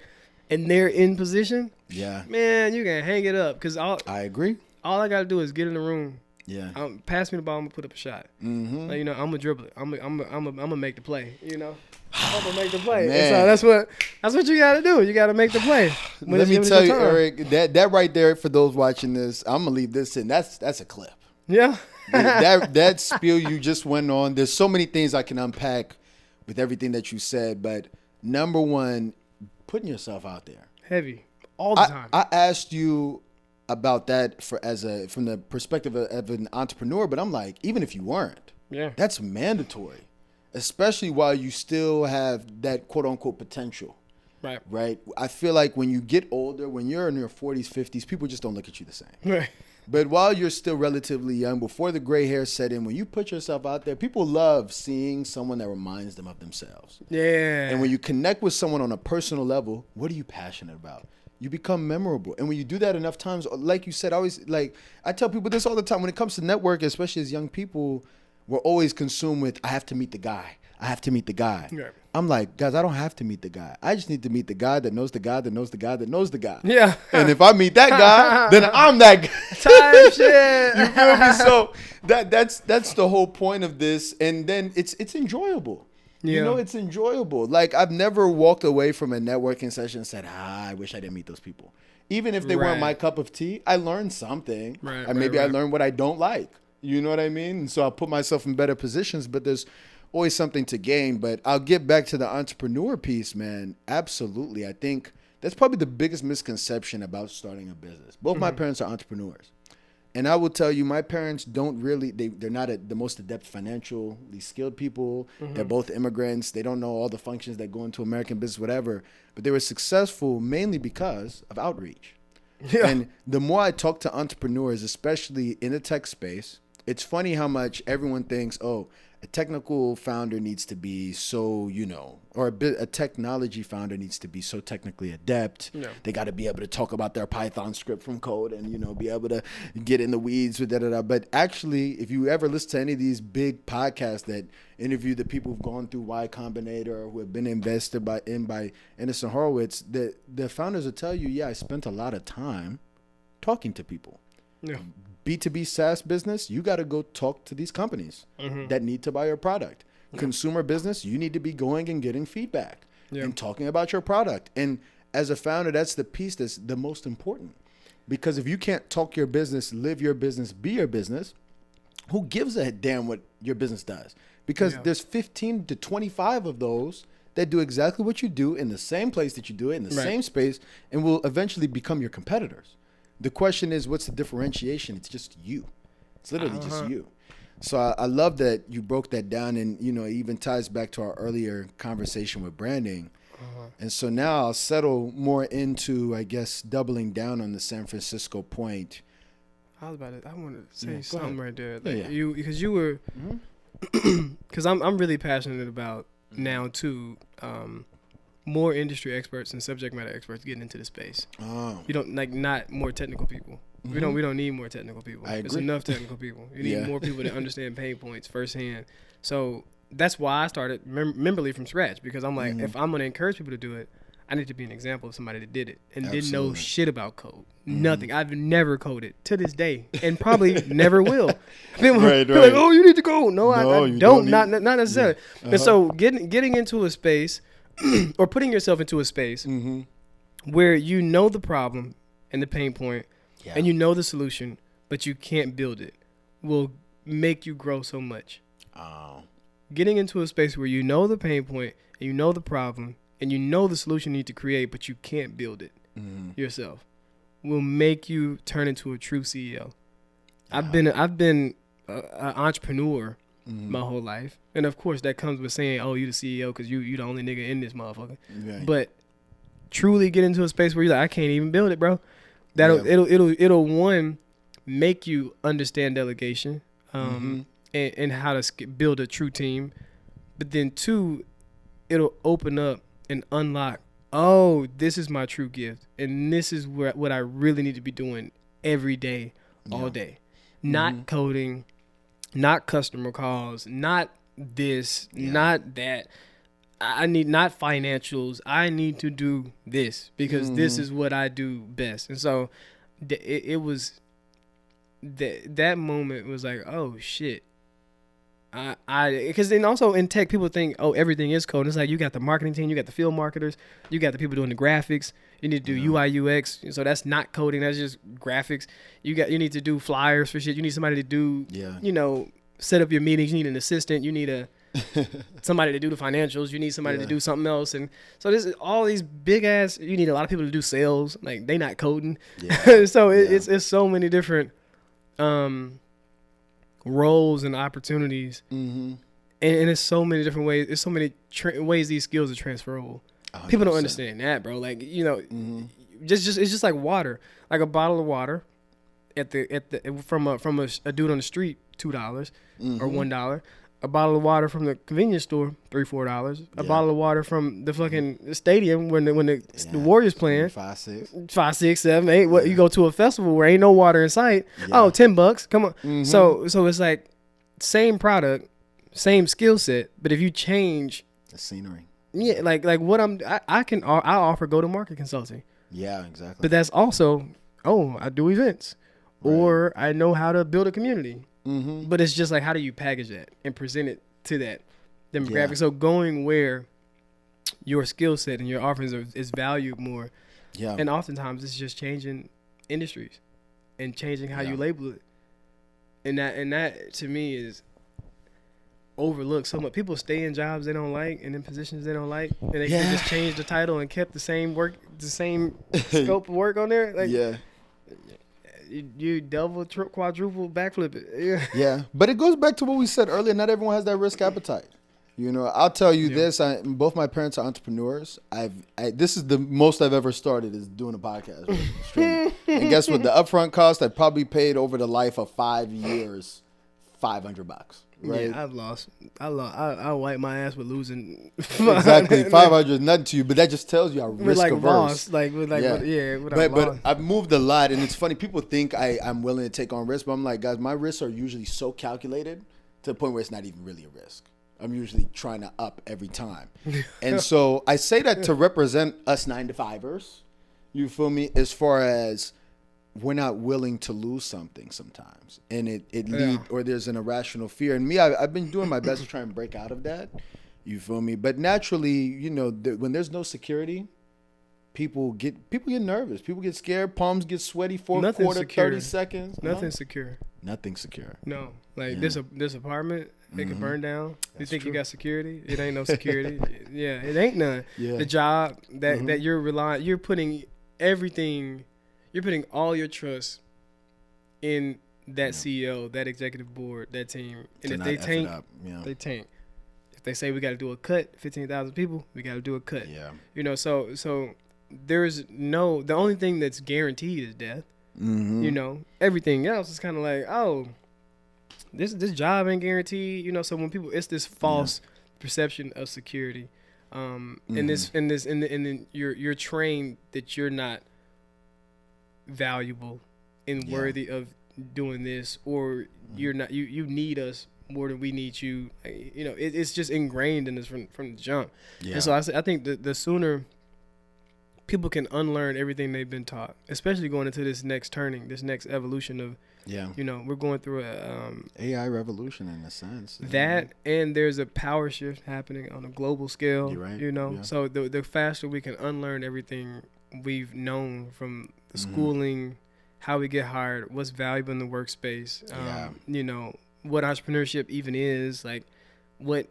and they're in position. Yeah. Man, you can hang it up. Because I agree. All I got to do is get in the room. Yeah. Pass me the ball, I'm going to put up a shot. Mm-hmm. Like, you know, I'm going to dribble it. I'm going to make the play, you know. I'm going to make the play. And so that's what you got to do. You got to make the play. Let me tell you, Eric, that right there, for those watching this, I'm going to leave this in. That's a clip. Yeah. that spiel you just went on, there's so many things I can unpack with everything that you said, but number one, putting yourself out there. Heavy. All the time. I asked you about that from the perspective of an entrepreneur, but I'm like, even if you weren't, that's mandatory, especially while you still have that quote unquote potential. Right. I feel like when you get older, when you're in your 40s, 50s, people just don't look at you the same. Right. But while you're still relatively young, before the gray hair set in, when you put yourself out there, people love seeing someone that reminds them of themselves. Yeah. And when you connect with someone on a personal level, what are you passionate about? You become memorable. And when you do that enough times, like you said, I tell people this all the time. When it comes to networking, especially as young people, we're always consumed with, I have to meet the guy. I have to meet the guy. Right. I'm like, guys, I don't have to meet the guy. I just need to meet the guy that knows the guy that knows the guy that knows the guy. Yeah. And if I meet that guy, then I'm that guy. Time shit. You feel me? So that's the whole point of this. And then it's enjoyable. Yeah. You know, it's enjoyable. Like, I've never walked away from a networking session and said, I wish I didn't meet those people. Even if they weren't my cup of tea, I learned something. Right, and maybe I learned what I don't like. You know what I mean? And so I put myself in better positions, but there's always something to gain. But I'll get back to the entrepreneur piece, man. Absolutely. I think that's probably the biggest misconception about starting a business. Both my parents are entrepreneurs. And I will tell you, my parents don't really, they're not the most adept financially skilled people. They're both immigrants. They don't know all the functions that go into American business, whatever. But they were successful mainly because of outreach. Yeah. And the more I talk to entrepreneurs, especially in the tech space, it's funny how much everyone thinks, oh, a technical founder needs to be so, or a technology founder needs to be so technically adept. Yeah. They got to be able to talk about their Python script from code and, be able to get in the weeds with da-da-da. But actually, if you ever listen to any of these big podcasts that interview the people who've gone through Y Combinator or who have been invested by Anderson Horowitz, the founders will tell you, I spent a lot of time talking to people. Yeah. B2B SaaS business, you got to go talk to these companies that need to buy your product. Yeah. Consumer business, you need to be going and getting feedback and talking about your product. And as a founder, that's the piece that's the most important. Because if you can't talk your business, live your business, be your business, who gives a damn what your business does? Because there's 15 to 25 of those that do exactly what you do in the same place that you do it, in the same space, and will eventually become your competitors. The question is, what's the differentiation? It's just you. It's literally just you. So I love that you broke that down, and it even ties back to our earlier conversation with branding. And so now I'll settle more into, I guess, doubling down on the San Francisco point. I wanted to say something right there. Like because you were, because I'm really passionate about now too. More industry experts and subject matter experts getting into the space. Oh. You don't not more technical people. We don't need more technical people. I agree. There's enough technical people. You need more people that understand pain points firsthand. So that's why I started Memberly from scratch, because I'm like, if I'm going to encourage people to do it, I need to be an example of somebody that did it and didn't know shit about code. Nothing. I've never coded to this day and probably never will. People like, oh, you need to code. No, I don't. Not necessarily. Yeah. And so getting into a space or putting yourself into a space where you know the problem and the pain point and you know the solution, but you can't build it will make you grow so much. Getting into a space where you know the pain point and you know the problem and you know the solution you need to create, but you can't build it yourself, will make you turn into a true CEO. I've been an entrepreneur my whole life, and of course that comes with saying, "Oh, you the CEO because you the only nigga in this motherfucker." Right. But truly get into a space where you're like, I can't even build it, bro. It'll one make you understand delegation, and how to build a true team, but then two, it'll open up and unlock, oh, this is my true gift, and this is what I really need to be doing every day, all day. Not coding, not customer calls, not this, not that. I need not financials. I need to do this because this is what I do best. And so it was that moment was like, oh shit. Because then also in tech, people think, oh, everything is code. It's like you got the marketing team, you got the field marketers, you got the people doing the graphics. You need to do UI UX, so that's not coding. That's just graphics. You need to do flyers for shit. You need somebody to do, set up your meetings. You need an assistant. You need somebody to do the financials. You need somebody to do something else. And so this is all these big ass. You need a lot of people to do sales. Like they not coding. Yeah. So it's so many different roles and opportunities, and it's so many different ways. There's so many ways these skills are transferable. 100%. People don't understand that, bro. Like just it's just like water. Like a bottle of water from a dude on the street, $2 or $1. A bottle of water from the convenience store, $3-4. A bottle of water from the fucking stadium when the Warriors playing, 5, 6, 7, 8. What you go to a festival where ain't no water in sight? Oh, $10. Come on. So it's like same product, same skill set, but if you change the scenery, like what I'll offer go-to-market consulting. Yeah, exactly. But that's also I do events, or I know how to build a community. But it's just like, how do you package that and present it to that demographic? Yeah. So going where your skill set and your offerings is valued more. Yeah. And oftentimes it's just changing industries and changing how you label it. And that to me is overlooked so much. People stay in jobs they don't like and in positions they don't like, and they can just change the title and kept the same scope of work on there. Like, you double, quadruple, backflip it. Yeah, but it goes back to what we said earlier. Not everyone has that risk appetite. I'll tell you this. Both my parents are entrepreneurs. This is the most I've ever started is doing a podcast. And guess what? The upfront cost I probably paid over the life of 5 years, $500. Right? Yeah, I wipe my ass with losing. Exactly, 500 is nothing to you, but that just tells you how risk averse. But I've moved a lot, and it's funny. People think I'm willing to take on risk, but I'm like, guys, my risks are usually so calculated to the point where it's not even really a risk. I'm usually trying to up every time, and so I say that to represent us 9-to-5ers. You feel me? As far as we're not willing to lose something sometimes, and it lead or there's an irrational fear. And me, I've been doing my best to try and break out of that. You feel me? But naturally, when there's no security, people get nervous. People get scared. Palms get sweaty. Fourth quarter, 30 seconds. Nothing's secure. Nothing's secure. No, like this apartment, it can burn down. You think you got security? It ain't no security. It ain't none. Yeah. The job that you're relying, you're putting everything. You're putting all your trust in that CEO, that executive board, that team. And if they tank, they tank. If they say we got to do a cut, 15,000 people, we got to do a cut. Yeah. So there's the only thing that's guaranteed is death. Everything else is kind of like, oh, this job ain't guaranteed. So when people, it's this false perception of security. And then you're trained that you're not valuable and worthy of doing this, or you're not, you need us more than we need you. It's just ingrained in us from the jump. And so I think the sooner people can unlearn everything they've been taught, especially going into this next evolution of, we're going through a AI revolution in a sense. And there's a power shift happening on a global scale. You're right. So the faster we can unlearn everything we've known from the schooling, how we get hired, what's valuable in the workspace, what entrepreneurship even is, like what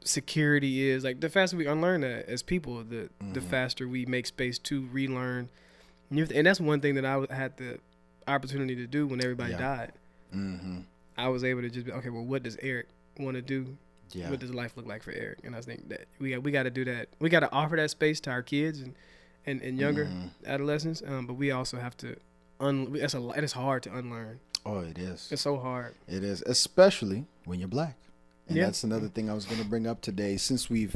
security is, like the faster we unlearn that as people, the faster we make space to relearn. And that's one thing that I had the opportunity to do when everybody died. I was able to just be, okay, well, what does Eric want to do? What does life look like for Eric? And I think that we got to do that. We got to offer that space to our kids and younger adolescents, but we also have to it is hard to unlearn. Oh, it is. It's so hard. It is, especially when you're black. And that's another thing I was going to bring up today. Since we've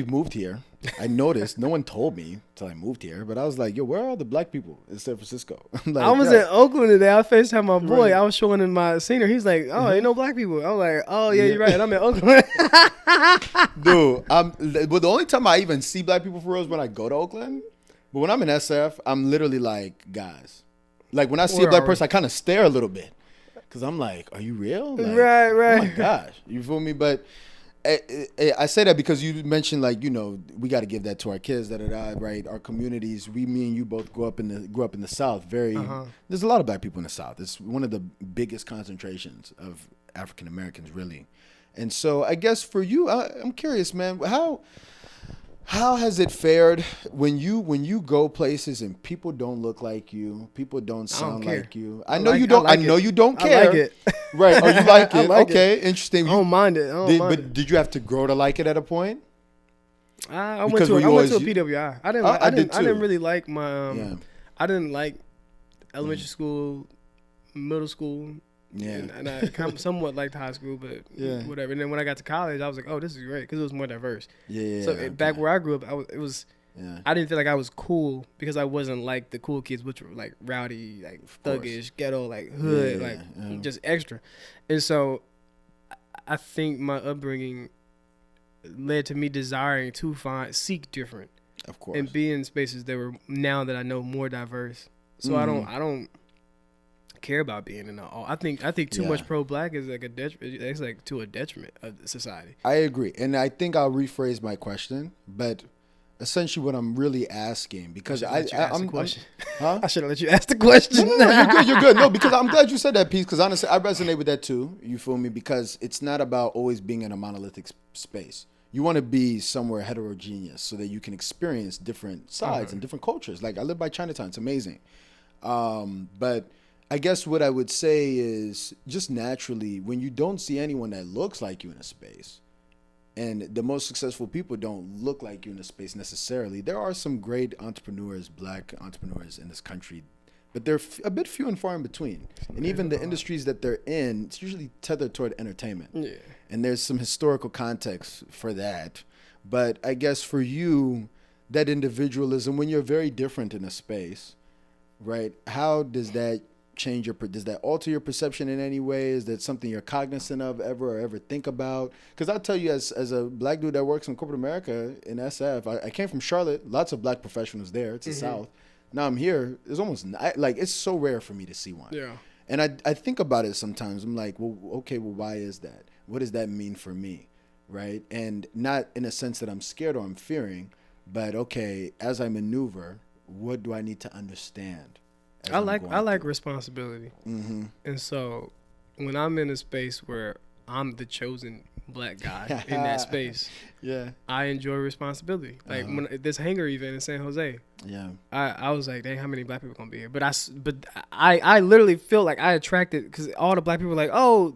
moved here, I noticed, no one told me till I moved here, but I was like, yo, where are all the black people in San Francisco? Like, I was in Oakland today. I FaceTimed my boy. Right. I was showing him my senior. He's like, oh, ain't no black people. I was like, oh, yeah, you're right. I'm in Oakland. Dude, but the only time I even see black people for real is when I go to Oakland. But when I'm in SF, I'm literally like, guys. Like, when I see a black person, I kind of stare a little bit. Because I'm like, are you real? Like, right. Oh, my gosh. You feel me? But I say that because you mentioned, like, we got to give that to our kids, right? Our communities. Me and you both grew up in the South. There's a lot of black people in the South. It's one of the biggest concentrations of African Americans, really. And so I guess for you, I'm curious, man, how has it fared when you go places and people don't look like you, people don't sound like you? I know you don't care. I like it. Right. Oh, you like it? Okay, interesting. I don't mind it. But did you have to grow to like it at a point? I went to a PWI. I didn't really like my I didn't like elementary school, middle school. Yeah, and I somewhat liked high school, but whatever. And then when I got to college, I was like, "Oh, this is great," because it was more diverse. So back where I grew up, I didn't feel like I was cool because I wasn't like the cool kids, which were like rowdy, like thuggish, ghetto, like hood, just extra. And so I think my upbringing led to me desiring to seek different, of course, and be in spaces that were, now that I know, more diverse. So I don't care about being in all. I think too much pro-black is like a detriment. It's like to a detriment of society. I agree, and I think I'll rephrase my question, but essentially what I'm really asking, because I should have let you ask the question. No, you're good. No, because I'm glad you said that piece, because honestly I resonate with that too. You feel me? Because it's not about always being in a monolithic space. You want to be somewhere heterogeneous so that you can experience different sides and different cultures. Like I live by Chinatown. It's amazing. But I guess what I would say is just naturally, when you don't see anyone that looks like you in a space, and the most successful people don't look like you in a space necessarily, there are some great entrepreneurs, black entrepreneurs in this country, but they're a bit few and far in between. And even the industries that they're in, it's usually tethered toward entertainment. Yeah. And there's some historical context for that. But I guess for you, that individualism, when you're very different in a space, right, how does that change does that alter your perception in any way? Is that something you're cognizant of ever think about? Because I'll tell you, as a black dude that works in corporate America in SF, I came from Charlotte, lots of black professionals there. It's the South. Now I'm here. It's almost like it's so rare for me to see one. Yeah. And I think about it sometimes. I'm like, well, okay, well, why is that? What does that mean for me? Right? And not in a sense that I'm scared or I'm fearing, but okay, as I maneuver, what do I need to understand? I like responsibility. And so when I'm in a space where I'm the chosen black guy in that space, I enjoy responsibility. Like when this hangar event in San Jose, I was like, dang, how many black people gonna be here? But I literally feel like I attracted, because all the black people were like, oh,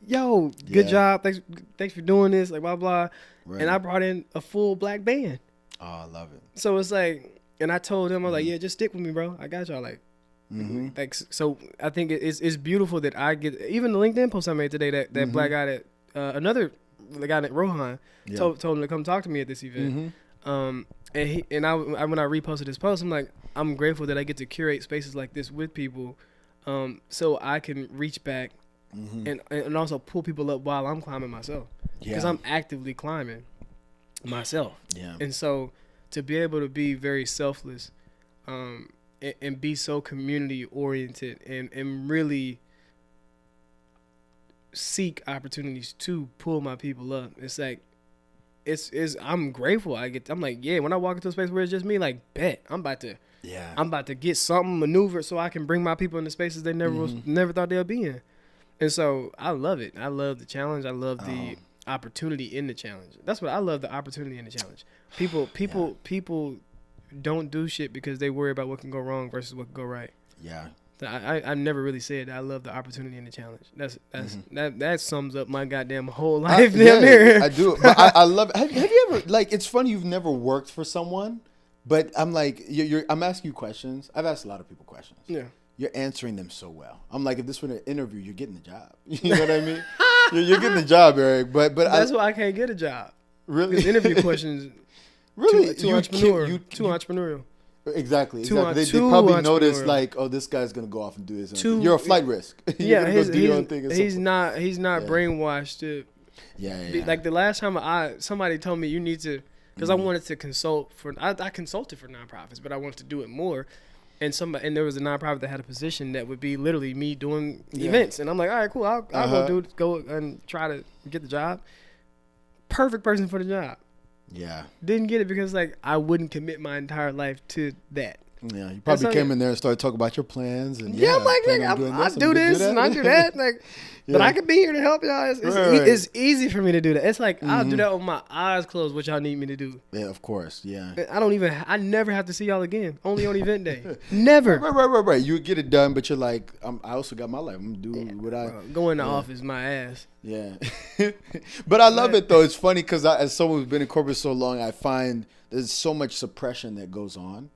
yo, good job, thanks for doing this, like blah blah. Right. And I brought in a full black band. Oh, I love it. So it's like, and I told them, I was like, yeah, just stick with me, bro. I got y'all. Like, so I think it's beautiful that I get, even the LinkedIn post I made today, that black guy that the guy that Rohan told him to come talk to me at this event. And when I reposted his post, I'm like, I'm grateful that I get to curate spaces like this with people, so I can reach back and also pull people up while I'm climbing myself, because I'm actively climbing myself. And so to be able to be very selfless, and be so community oriented, and really seek opportunities to pull my people up. It's like, it's I'm grateful. I'm like, yeah, when I walk into a space where it's just me, like, bet I'm about to get something maneuvered so I can bring my people into spaces they never thought they'd be in. And so I love it. I love the challenge. I love the opportunity in the challenge. That's what I love, the opportunity in the challenge. People don't do shit because they worry about what can go wrong versus what can go right. Yeah. I never really said that. I love the opportunity in the challenge. That sums up my goddamn whole life. I do. But I love it. Have you ever, like, it's funny you've never worked for someone, but I'm like, I'm asking you questions. I've asked a lot of people questions. Yeah. You're answering them so well. I'm like, if this were an interview, you're getting the job. You know what I mean? You're getting the job, Eric. But that's why I can't get a job. Really? Because interview questions. Really? Too entrepreneurial. Exactly. They probably noticed, like, oh, this guy's gonna go off and do his own thing. You're a flight risk. Yeah, he's not brainwashed to. Yeah. Like the last time somebody told me you need to, because I wanted to consult for. I consulted for nonprofits, but I wanted to do it more. And there was a nonprofit that had a position that would be literally me doing events, and I'm like, all right, cool, I'll go and try to get the job. Perfect person for the job. Yeah. Didn't get it because, like, I wouldn't commit my entire life to that. Yeah, you probably came in there and started talking about your plans. And I'm like, I do this and I do that. Like, but I could be here to help y'all. It's easy for me to do that. It's like, I'll do that with my eyes closed, what y'all need me to do. Yeah, of course, yeah. I never have to see y'all again. Only on event day. Never. Right. You would get it done, but you're like, I also got my life. I'm going to do what I... Go in the office, my ass. Yeah. But I love it, though. It's funny because as someone who's been in corporate so long, I find there's so much suppression that goes on.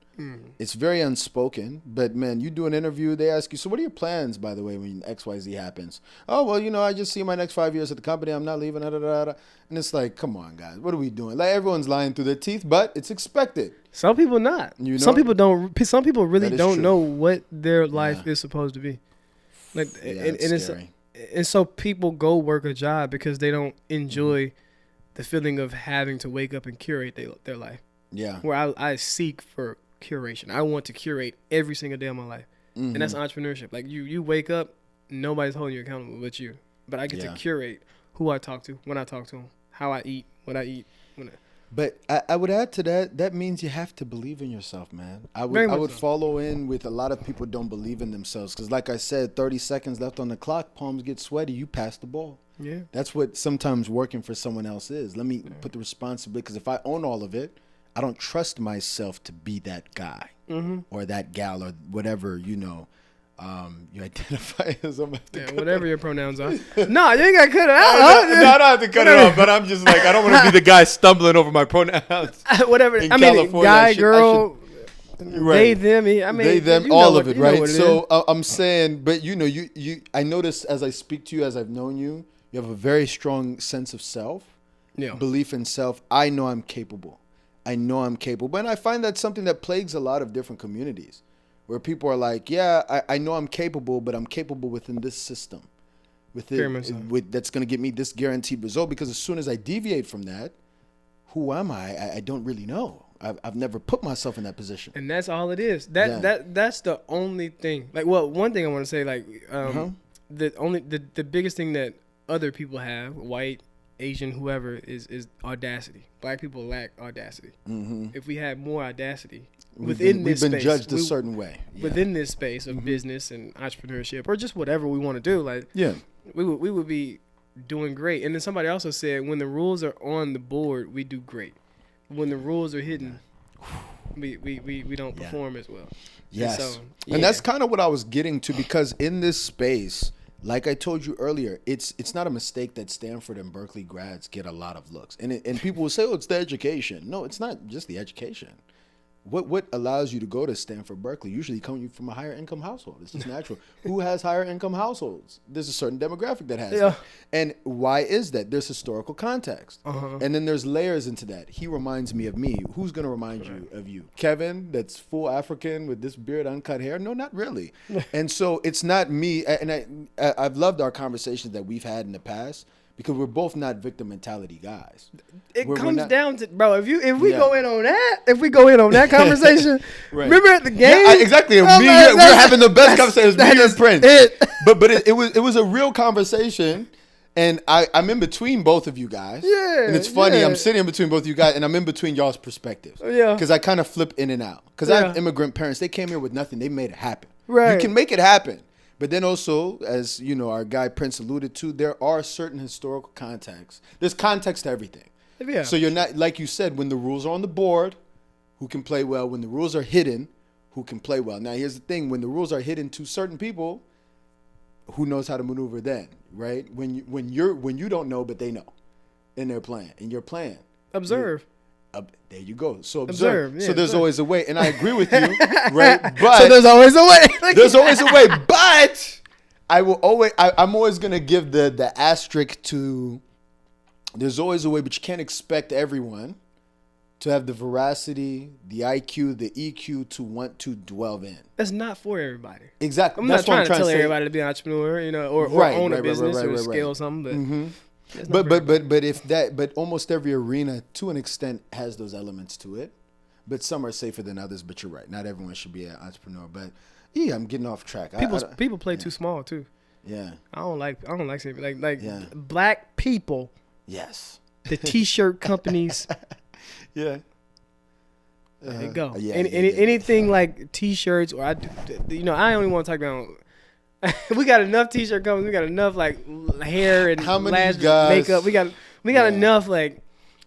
It's very unspoken, but man, you do an interview, they ask you, so what are your plans, by the way, when XYZ happens? Oh, well, I just see my next 5 years at the company. I'm not leaving. And it's like, come on, guys, what are we doing? Like, everyone's lying through their teeth, but it's expected. Some people not. Some people don't. Some people really don't know what their life is supposed to be. Like, and so people go work a job because they don't enjoy the feeling of having to wake up and curate their life. Yeah. Where I seek for curation. I want to curate every single day of my life. And that's entrepreneurship. Like, you wake up, nobody's holding you accountable but you. But I get to curate who I talk to, when I talk to them, how I eat, what I eat. But I would add to that means you have to believe in yourself, man. I would follow in with a lot of people don't believe in themselves. Because like I said, 30 seconds left on the clock, palms get sweaty, you pass the ball. Yeah. That's what sometimes working for someone else is. Let me put the responsibility, because if I own all of it, I don't trust myself to be that guy or that gal or whatever, you identify as. Whatever your pronouns are. No, you ain't got to cut it out. No, I don't have to cut it off, but I'm just like, I don't want to be the guy stumbling over my pronouns. Whatever. I mean, guy, girl, they, them. They, them, all of it, right? So I'm saying, but I notice as I speak to you, as I've known you, you have a very strong sense of self, belief in self. I know I'm capable. And I find that's something that plagues a lot of different communities where people are like, I know I'm capable, but I'm capable within this system. That's going to get me this guaranteed result, because as soon as I deviate from that, who am I? I don't really know. I've never put myself in that position. And that's all it is. That's the only thing. Like, well, one thing I want to say, like, the biggest thing that other people have, white, Asian, whoever, is audacity. Black people lack audacity. If we had more audacity within this space, we've been judged a certain way. Within this space of business and entrepreneurship, or just whatever we want to do, like, we would be doing great. And then somebody also said, when the rules are on the board, we do great. When the rules are hidden, we don't perform as well. Yes, and that's kind of what I was getting to, because in this space, like I told you earlier, it's not a mistake that Stanford and Berkeley grads get a lot of looks. And people will say, oh, it's the education. No, it's not just the education. What allows you to go to Stanford, Berkeley? Usually coming from a higher income household. It's just natural. Who has higher income households? There's a certain demographic that has that. And why is that? There's historical context. And then there's layers into that. He reminds me of me. Who's going to remind you of you? Kevin, that's full African with this beard, uncut hair? No, not really. And so it's not me. And I've loved our conversations that we've had in the past, because we're both not victim mentality guys. It comes down to, bro, if we go in on that conversation, remember at the game? Yeah, exactly. We're having the best conversation. Me and Prince. But it was a real conversation. And I'm in between both of you guys. Yeah. And it's funny, I'm sitting in between both of you guys, and I'm in between y'all's perspectives. Yeah. Because I kind of flip in and out. Because I have immigrant parents. They came here with nothing. They made it happen. Right. You can make it happen. But then also, as you know, our guy Prince alluded to, there are certain historical contexts. There's context to everything. Yeah. So you're not, like you said, when the rules are on the board, who can play well? When the rules are hidden, who can play well? Now, here's the thing. When the rules are hidden to certain people, who knows how to maneuver then, right? When you don't know, but they know, and they're playing, and you're playing. Observe. There you go. So observe. Yeah, so there's always a way, and I agree with you, right? But so there's always a way. There's always a way, but I'm always gonna give the asterisk to. There's always a way, but you can't expect everyone to have the veracity, the IQ, the EQ to want to dwell in. That's not for everybody. Exactly. I'm not trying to tell everybody to be an entrepreneur, or own a business or scale something. But almost every arena, to an extent, has those elements to it. But some are safer than others. But you're right. Not everyone should be an entrepreneur. But yeah, I'm getting off track. People play too small too. Yeah. I don't like black people. Yes. The T-shirt companies. Yeah. There you go. Anything like T-shirts, or I only want to talk about. We got enough T-shirt companies. We got enough like hair and makeup. We got enough like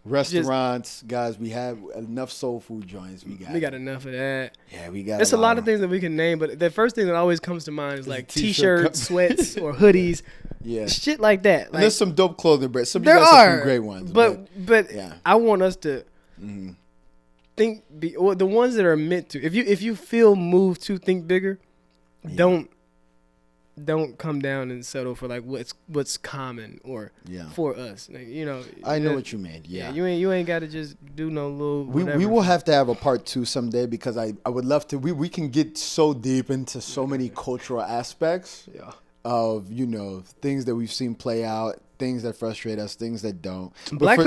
restaurants, guys. We have enough soul food joints. We got enough of that. Yeah, we got. There's a lot of things that we can name, but the first thing that always comes to mind is like T-shirts, sweats, or hoodies. Yeah, shit like that. Like, there's some dope clothing brands. Some great ones. But yeah. I want us to think the ones that are meant to. If you feel moved to think bigger, don't come down and settle for like what's common or for us. Like, I know what you mean. Yeah, you ain't got to just do no little. We will have to have a part 2 someday, because I would love to. We can get so deep into so many cultural aspects. Yeah. Of things that we've seen play out, things that frustrate us, things that don't. Black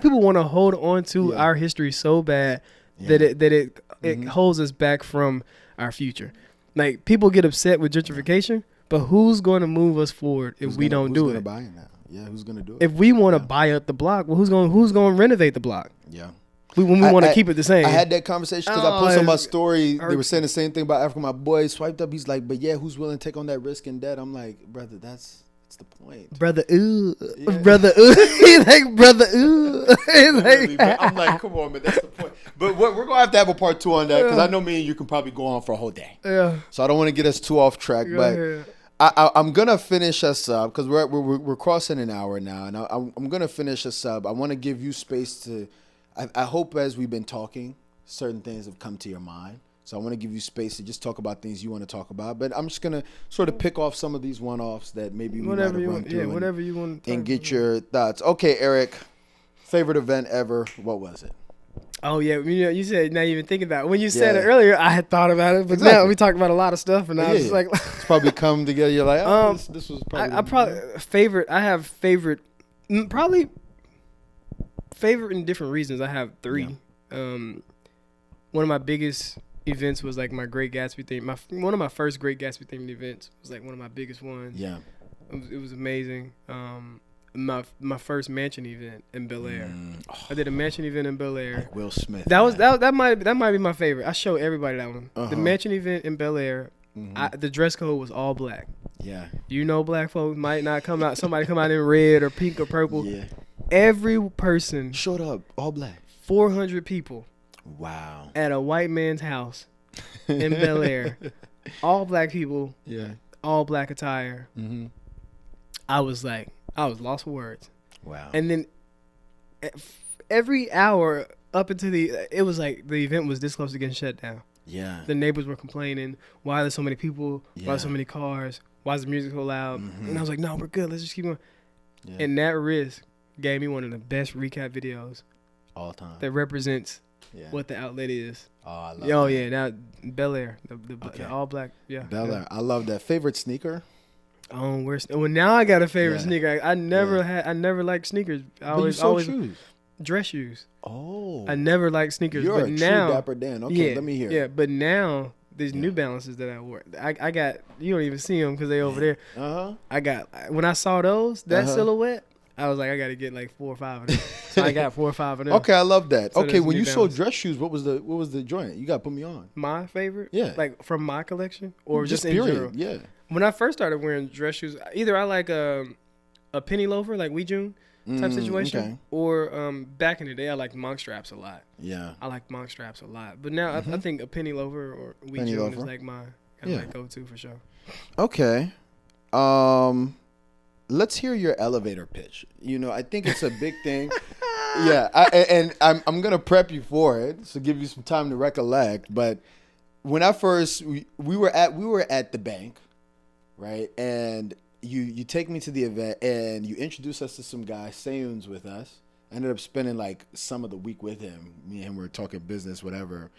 people want to hold on to our history so bad that it holds us back from our future. Like, people get upset with gentrification, but who's going to move us forward if we don't do it? Who's going to buy it now? Yeah, who's going to do it? If we want to buy up the block, well, who's going to renovate the block? Yeah. When we want to keep it the same. I had that conversation because I posted on my story. They were saying the same thing about Africa. My boy swiped up. He's like, but yeah, who's willing to take on that risk and debt? I'm like, brother, that's the point. Brother, ooh. Yeah. Brother, ooh. He's like, brother, ooh. I'm like, come on, man, that's the point. But we're going to have a part 2 on that, because I know me and you can probably go on for a whole day. Yeah. So I don't want to get us too off track, but I'm going to finish us up, because we're crossing an hour now, and I'm going to finish us up. I want to give you space to... I hope as we've been talking, certain things have come to your mind. So I want to give you space to just talk about things you want to talk about. But I'm just going to sort of pick off some of these one-offs that maybe we might have run through. Yeah, whatever you want to and get your thoughts. Okay, Eric, favorite event ever. What was it? Oh, yeah. You said not even thinking about it. When you said it earlier, I had thought about it. But now we talked about a lot of stuff. And I was just like... It's probably come together. You're like, this was probably... I have favorite... Probably... Favorite in different reasons. I have 3. One of my biggest events was like my Great Gatsby thing. One of my first Great Gatsby themed events was like one of my biggest ones. Yeah, it was amazing. My first mansion event in Bel Air. I did a mansion event in Bel Air. Like Will Smith. That might be my favorite. I show everybody that one. The mansion event in Bel Air. The dress code was all black. Yeah, black folks might not come out. Somebody come out in red or pink or purple. Yeah. Every person showed up all black. 400 people. Wow. At a white man's house in Bel Air. All black people. Yeah. All black attire. Mm-hmm. I was lost for words. Wow. And then every hour up until it was like the event was this close to getting shut down. Yeah. The neighbors were complaining. Why are there so many people? Yeah. Why are there so many cars? Why is the music so loud? Mm-hmm. And I was like, no, we're good. Let's just keep going. Yeah. And that risk gave me one of the best recap videos all time that represents what the outlet is. Oh, I love that. Now Bel Air, the all black. Yeah. Bel Air. I love that. Favorite sneaker? I don't wear. Well, now I got a favorite sneaker. I never liked sneakers. I always shoes. Dress shoes. Oh. I never liked sneakers. You're but a now, true Dapper Dan. Okay, let me hear. Yeah, but now these New Balances that I wore, I got. You don't even see them because they over there. I got when I saw those silhouette. I was like, I got to get like 4 or 5 of them. So I got 4 or 5 of them. Okay, I love that. So okay, when you sold dress shoes, what was the joint? You got to put me on. My favorite? Yeah. Like from my collection or just in general? Yeah. When I first started wearing dress shoes, either I like a penny loafer, like Wee June type situation, or back in the day, I liked monk straps a lot. Yeah. I like monk straps a lot. But now I think a penny loafer or Wee June is like my go-to for sure. Okay. Let's hear your elevator pitch. I think it's a big thing. I'm gonna prep you for it, so give you some time to recollect. But when I first we were at the bank, right? And you take me to the event and you introduce us to some guy. Sayun's with us. I ended up spending like some of the week with him. Me and him were talking business, whatever.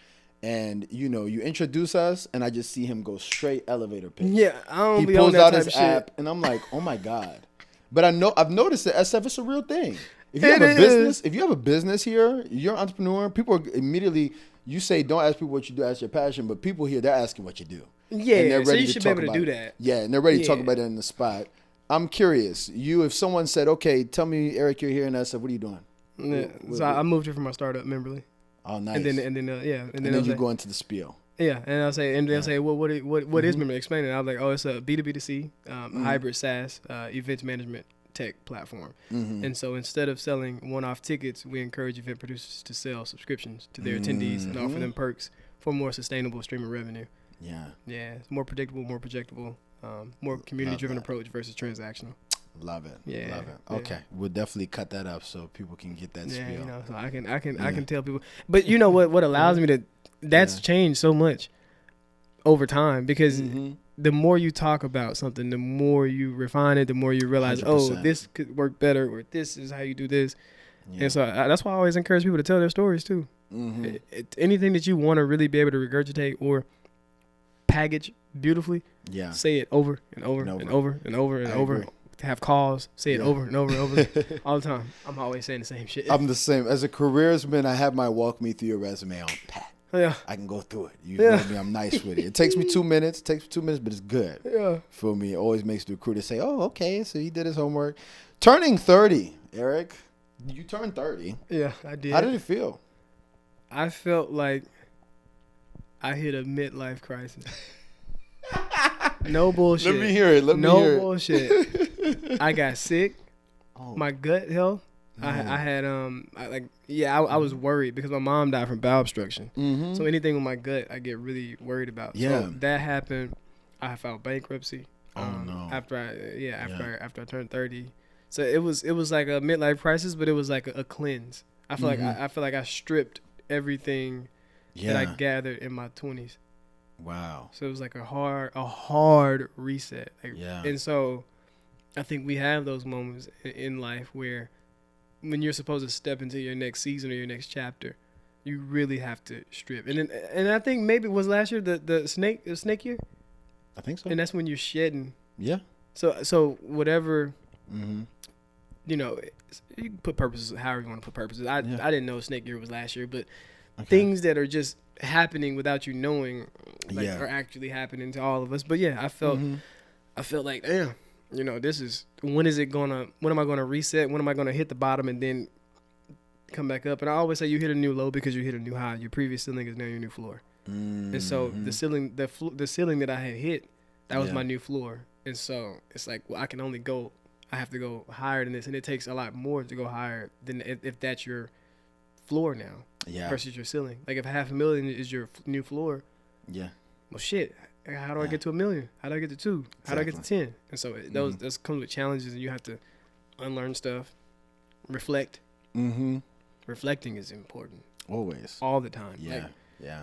And you introduce us, and I just see him go straight elevator pitch. Yeah, he pulls out his app, and I'm like, oh my god. But I've noticed that SF is a real thing. If you have a business here, you're an entrepreneur. People are immediately, you say don't ask people what you do, ask your passion. But people here, they're asking what you do. Yeah, and they're ready so you should be able to do that. Yeah, and they're ready to talk about it in the spot. I'm curious. If someone said, okay, tell me, Eric, you're here in SF. What are you doing? Yeah, so I moved here from my startup, Memberly. Oh, nice. And then you go into the spiel. Yeah, and I'll say, they'll say, well, what is Memberly? Explain it. I'm like, oh, it's a B2B2C hybrid SaaS events management tech platform. And so instead of selling one-off tickets, we encourage event producers to sell subscriptions to their attendees and offer them perks for a more sustainable stream of revenue. Yeah, it's more predictable, more projectable, more community-driven approach versus transactional. Love it. Yeah. Love it. Okay. We'll definitely cut that up so people can get that spiel. So I can tell people. But you know what allows me to that's changed so much over time because the more you talk about something, the more you refine it, the more you realize, 100%. Oh, this could work better or this is how you do this. And so that's why I always encourage people to tell their stories too. Anything that you want to really be able to regurgitate or package beautifully, say it over and over and over and over and over. Have calls, say it over and over and over all the time. I'm always saying the same shit. I'm the same. As a careersman, I have my walk me through your resume on pat. Yeah. I can go through it. You feel me? I'm nice with it. It takes me 2 minutes. But it's good. Yeah. Feel me? It always makes the recruiter say, oh, okay, so he did his homework. Turning 30, Eric. You turned 30. Yeah, I did. How did it feel? I felt like I hit a midlife crisis. No bullshit. Let me hear it. No bullshit. I got sick. My gut health. No. I had I was worried because my mom died from bowel obstruction. So anything with my gut, I get really worried about. Yeah. So that happened. I filed bankruptcy. No. After I turned 30. So it was like a midlife crisis, but it was like a cleanse. I feel like I stripped everything that I gathered in my 20s. Wow. So it was like a hard reset. And so I think we have those moments in life where when you're supposed to step into your next season or your next chapter, you really have to strip. And I think maybe it was last year the snake year? I think so. And that's when you're shedding. Yeah. So whatever, you know, you can put purposes however you want to put purposes. I didn't know snake year was last year, but things that are just happening without you knowing are actually happening to all of us. But I felt like, damn, you know, this is when am I gonna reset? When am I gonna hit the bottom and then come back up? And I always say you hit a new low because you hit a new high. Your previous ceiling is now your new floor. And so the ceiling that I had hit, that was my new floor. And so it's like, well, I have to go higher than this, and it takes a lot more to go higher than if that's your floor now. Versus your ceiling. Like if $500,000 is your new floor. Yeah. Well, shit. How do I get to $1 million? How do I get to 2? How do I get to 10? And so those comes with challenges, and you have to unlearn stuff, reflect. Reflecting is important. Always. All the time.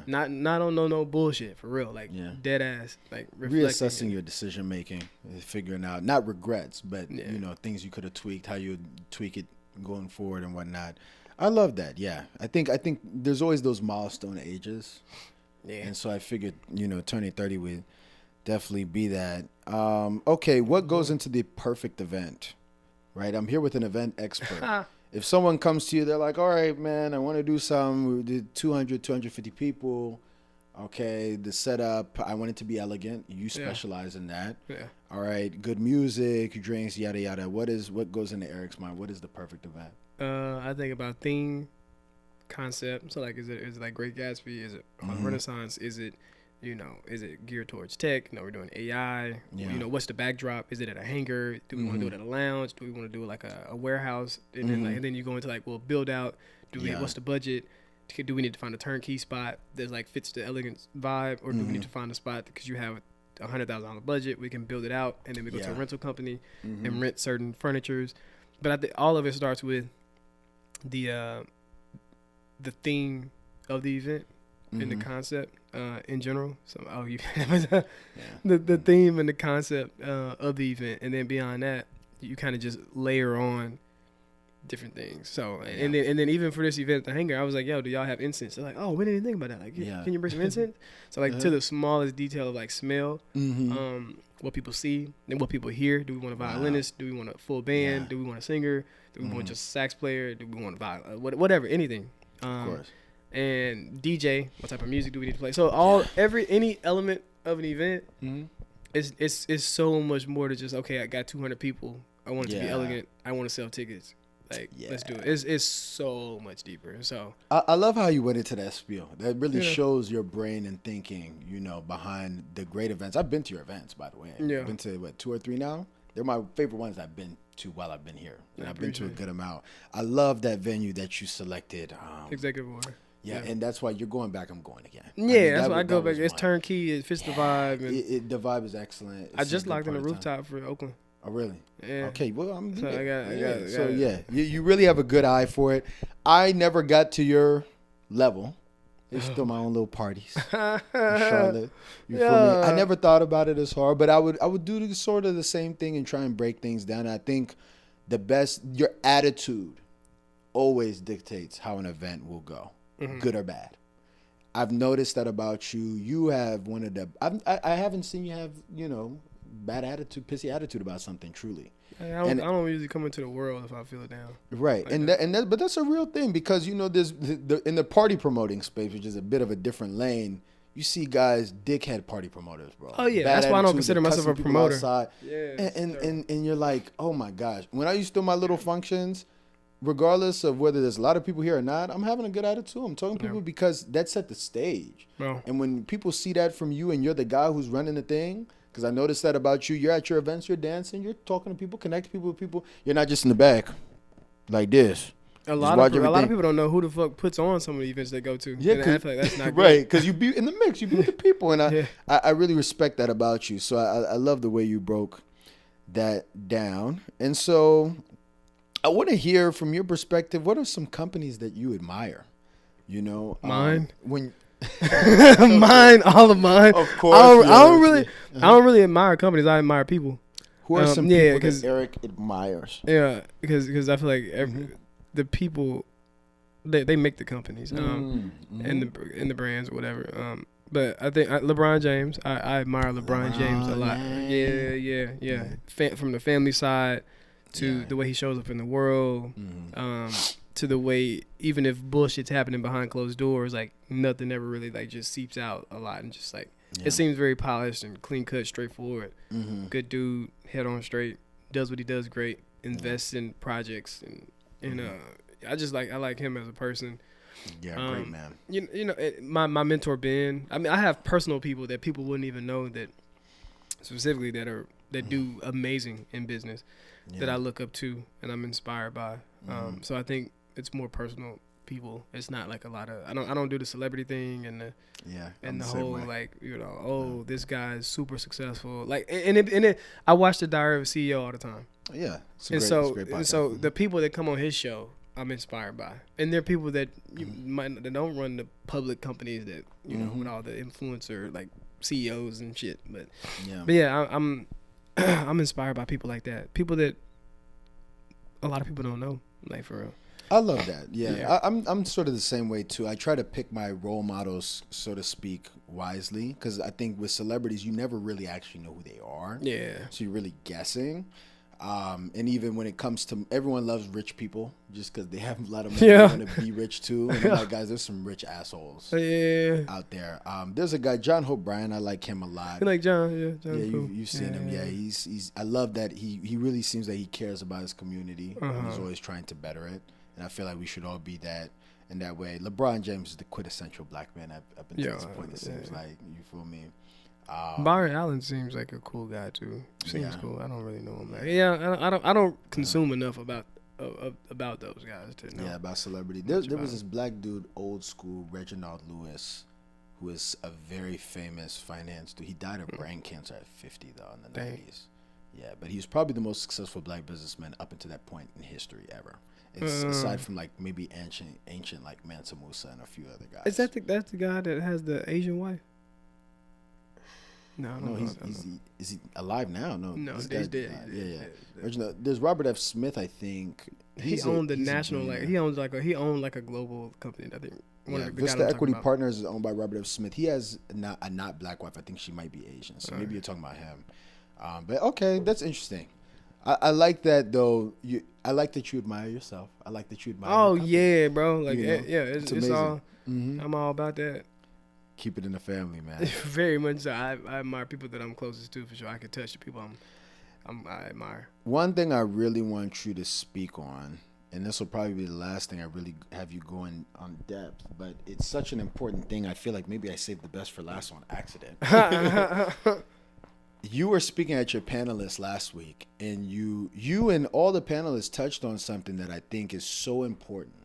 Not on no bullshit for real. Like dead ass. Like reassessing your decision making, figuring out not regrets, but you know things you could have tweaked, how you would tweak it going forward and whatnot. I love that. Yeah, I think there's always those milestone ages. Yeah. And so I figured, you know, turning 30 would definitely be that. Okay, what goes into the perfect event? Right, I'm here with an event expert. If someone comes to you, they're like, all right, man, I want to do something. We did 200, 250 people. Okay, the setup, I want it to be elegant. You specialize in that. Yeah. All right, good music, drinks, yada, yada. What goes into Eric's mind? What is the perfect event? I think about theme, concept. So, like, is it like Great Gatsby? Is it Renaissance? Is it, is it geared towards tech? We're doing AI. Yeah. What's the backdrop? Is it at a hangar? Do we want to do it at a lounge? Do we want to do it like a warehouse? And then you go into like, well, build out. What's the budget? Do we need to find a turnkey spot that like fits the elegance vibe, or do we need to find a spot because you have a $100,000 budget? We can build it out, and then we go to a rental company and rent certain furnitures. But I think all of it starts with the theme of the event and the concept in general. So the theme and the concept of the event, and then beyond that, you kind of just layer on different things. So and then even for this event at the hangar, I was like, yo, do y'all have incense? They're like, oh, we didn't even think about that. Like, can you bring some incense? So like to the smallest detail of like smell, what people see and what people hear. Do we want a violinist? Do we want a full band? Do we want a singer? Do we want just a sax player? Do we want a whatever, anything. Of course. And DJ, what type of music do we need to play? So any element of an event is so much more to just, okay, I got 200 people. I want it to be elegant. I want to sell tickets. Like, let's do it. It's so much deeper. So I love how you went into that spiel. That really shows your brain and thinking, behind the great events. I've been to your events, by the way. I've been to, 2 or 3 now? They're my favorite ones I've been to while I've been here. And I've been to a good amount. I love that venue that you selected. Executive Order. Yeah, and that's why you're going back. I'm going again. Yeah, that's why I go back. It's turnkey. It fits the vibe. And the vibe is excellent. I just locked in a rooftop for Oakland. Oh, really? Yeah. Okay, well, I got it. So, you really have a good eye for it. I never got to your level. It's still my own little parties in Charlotte. You feel me? I never thought about it as hard, but I would do sort of the same thing and try and break things down. And I think your attitude always dictates how an event will go, good or bad. I've noticed that about you. You have one of the. I haven't seen you have bad attitude, pissy attitude about something. Truly, I don't usually come into the world if I feel it down. Right, like but that's a real thing because there's in the party promoting space, which is a bit of a different lane. You see guys, dickhead party promoters, bro. Oh yeah, that's why I don't consider myself a promoter. Outside. Yeah, and you're like, oh my gosh. When I used to do my little functions, regardless of whether there's a lot of people here or not, I'm having a good attitude. I'm talking to people because that set the stage. Bro. And when people see that from you and you're the guy who's running the thing, because I noticed that about you, you're at your events, you're dancing, you're talking to people, connecting people with people. You're not just in the back like this. A lot of people don't know who the fuck puts on some of the events they go to. Yeah, I feel like that's not right, because you be in the mix, you be with the people, and I really respect that about you. So I love the way you broke that down. And so I want to hear from your perspective, what are some companies that you admire? Mine? When mine, all of mine. Of course. I don't really admire companies. I admire people. Who are some people that Eric admires? Yeah, because I feel like the people they make the companies and the brands or whatever. But I think LeBron James. I admire LeBron James a lot. Yeah. From the family side to the way he shows up in the world. To the way, even if bullshit's happening behind closed doors, like nothing ever really like just seeps out a lot, and just like it seems very polished and clean cut, straightforward. Good dude, head on straight, does what he does great, invests in projects, and I like him as a person. Yeah, great man. My mentor Ben. I mean, I have personal people that people wouldn't even know that specifically that do amazing in business that I look up to and I'm inspired by. So I think it's more personal people. It's not like a lot of I don't do the celebrity thing and the whole way. Like this guy is super successful. Like and I watch the Diary of a CEO all the time. Yeah, so the people that come on his show, I'm inspired by, and there are people that that don't run the public companies that with all the influencer like CEOs and shit. But I'm I'm inspired by people like that. People that a lot of people don't know, like for real. I love that. Yeah. I'm sort of the same way too. I try to pick my role models, so to speak, wisely, because I think with celebrities, you never really actually know who they are. Yeah. So you're really guessing. And even when it comes to, everyone loves rich people just because they have a lot of money. They want to be rich too. And I'm like, guys, there's some rich assholes out there. There's a guy, John Hope Bryan. I like him a lot. You like John? Yeah, John. Yeah, you've seen him. Yeah, he's. I love that he really seems like he cares about his community. He's always trying to better it, and I feel like we should all be that in that way. LeBron James is the quintessential black man up until this point. It seems like, you feel me. Byron Allen seems like a cool guy too. Seems cool. I don't really know him. I don't consume enough about those guys to know. Yeah, about celebrity. There was this black dude, old school, Reginald Lewis, who is a very famous finance dude. He died of brain cancer at 50 though in the 90s. Yeah, but he was probably the most successful black businessman up until that point in history ever. It's aside from like maybe ancient like Mansa Musa and a few other guys. Is that's the guy that has the Asian wife? No, is he alive now? No, he's dead. Yeah. Original. There's Robert F. Smith, I think. He owned he owned like a global company. I think. Vista Equity Partners is owned by Robert F. Smith. He has a not black wife. I think she might be Asian. So maybe you're talking about him. But okay, that's interesting. I like that though. I like that you admire yourself. I like that you admire. Oh yeah, bro. Like it's all. I'm all about that. Keep it in the family, man. Very much so. I admire people that I'm closest to for sure. I can touch the people I admire. One thing I really want you to speak on, and this will probably be the last thing I really have you going on depth, but it's such an important thing. I feel like maybe I saved the best for last on accident. You were speaking at your panelists last week, and you and all the panelists touched on something that I think is so important.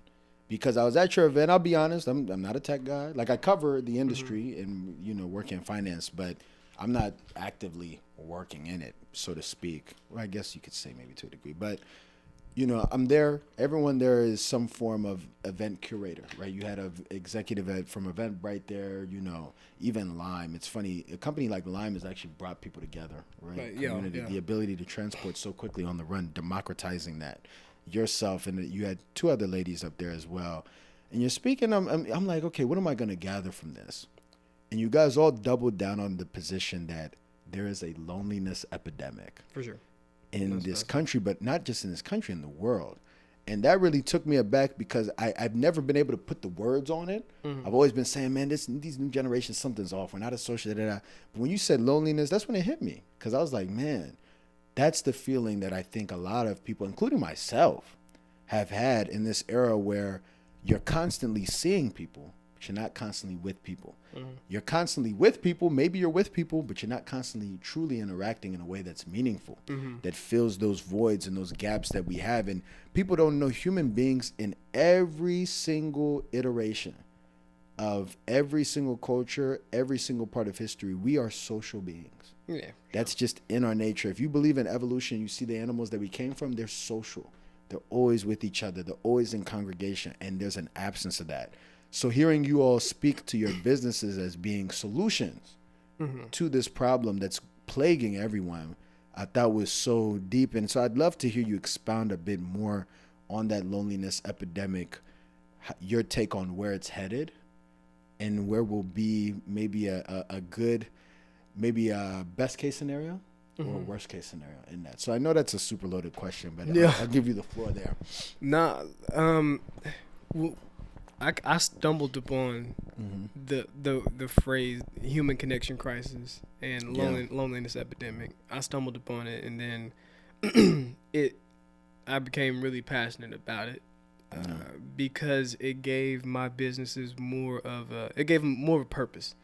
Because I was at your event, I'll be honest, I'm not a tech guy. Like, I cover the industry and, work in finance, but I'm not actively working in it, so to speak. Well, I guess you could say maybe to a degree. But, I'm there. Everyone there is some form of event curator, right? You had an executive from Eventbrite there, even Lime. It's funny. A company like Lime has actually brought people together, right? Community, the ability to transport so quickly on the run, democratizing that. Yourself, and you had two other ladies up there as well, and you're speaking. I'm like, okay, what am I going to gather from this? And you guys all doubled down on the position that there is a loneliness epidemic for sure in this country, but not just in this country, in the world. And that really took me aback because I've never been able to put the words on it. I've always been saying, man, these new generations, something's off. We're not associated. But when you said loneliness, that's when it hit me, because I was like, man. That's the feeling that I think a lot of people, including myself, have had in this era where you're constantly seeing people, but you're not constantly with people. You're constantly with people, maybe you're with people, but you're not constantly truly interacting in a way that's meaningful, that fills those voids and those gaps that we have. And people don't know human beings in every single iteration of every single culture, every single part of history. We are social beings. Yeah, that's just in our nature. If you believe in evolution, you see the animals that we came from, they're social. They're always with each other. They're always in congregation, and there's an absence of that. So hearing you all speak to your businesses as being solutions to this problem that's plaguing everyone, I thought was so deep. And so I'd love to hear you expound a bit more on that loneliness epidemic, your take on where it's headed, and where will be maybe a good... maybe a best case scenario or a worst case scenario in that. So I know that's a super loaded question, but I'll give you the floor there. I stumbled upon the phrase human connection crisis and loneliness epidemic. I stumbled upon it, and then I became really passionate about it because it gave my businesses more of a purpose.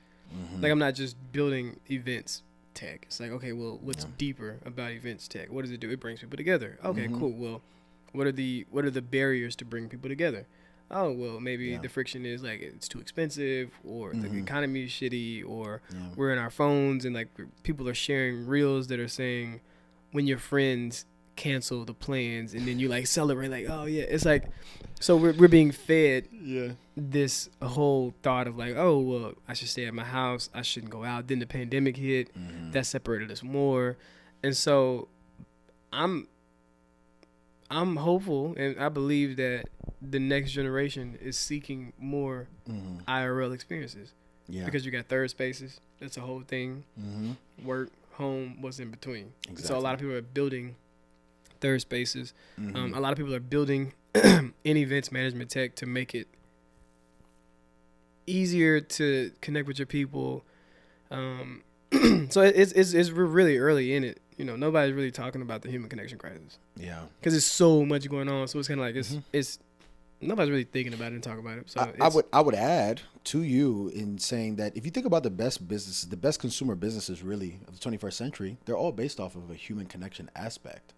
Like, I'm not just building events tech. It's like, okay, well, what's deeper about events tech? What does it do? It brings people together. Okay, cool. Well, what are the barriers to bring people together? Oh, well, maybe the friction is like it's too expensive, or the economy is shitty, or we're in our phones and like people are sharing reels that are saying when your friends cancel the plans, and then you like celebrate like, oh yeah. It's like, so we're being fed this whole thought of like, oh well, I should stay at my house, I shouldn't go out. Then the pandemic hit, that separated us more. And so I'm hopeful, and I believe that the next generation is seeking more IRL experiences. Yeah. Because you got third spaces. That's a whole thing. Work, home, what's in between. Exactly. So a lot of people are building third spaces. A lot of people are building in events management tech to make it easier to connect with your people. So we're really early in it. You know, nobody's really talking about the human connection crisis. Yeah. Because there's so much going on. So it's kind of like it's nobody's really thinking about it and talking about it. So I would add to you in saying that if you think about the best businesses, the best consumer businesses really of the 21st century, they're all based off of a human connection aspect.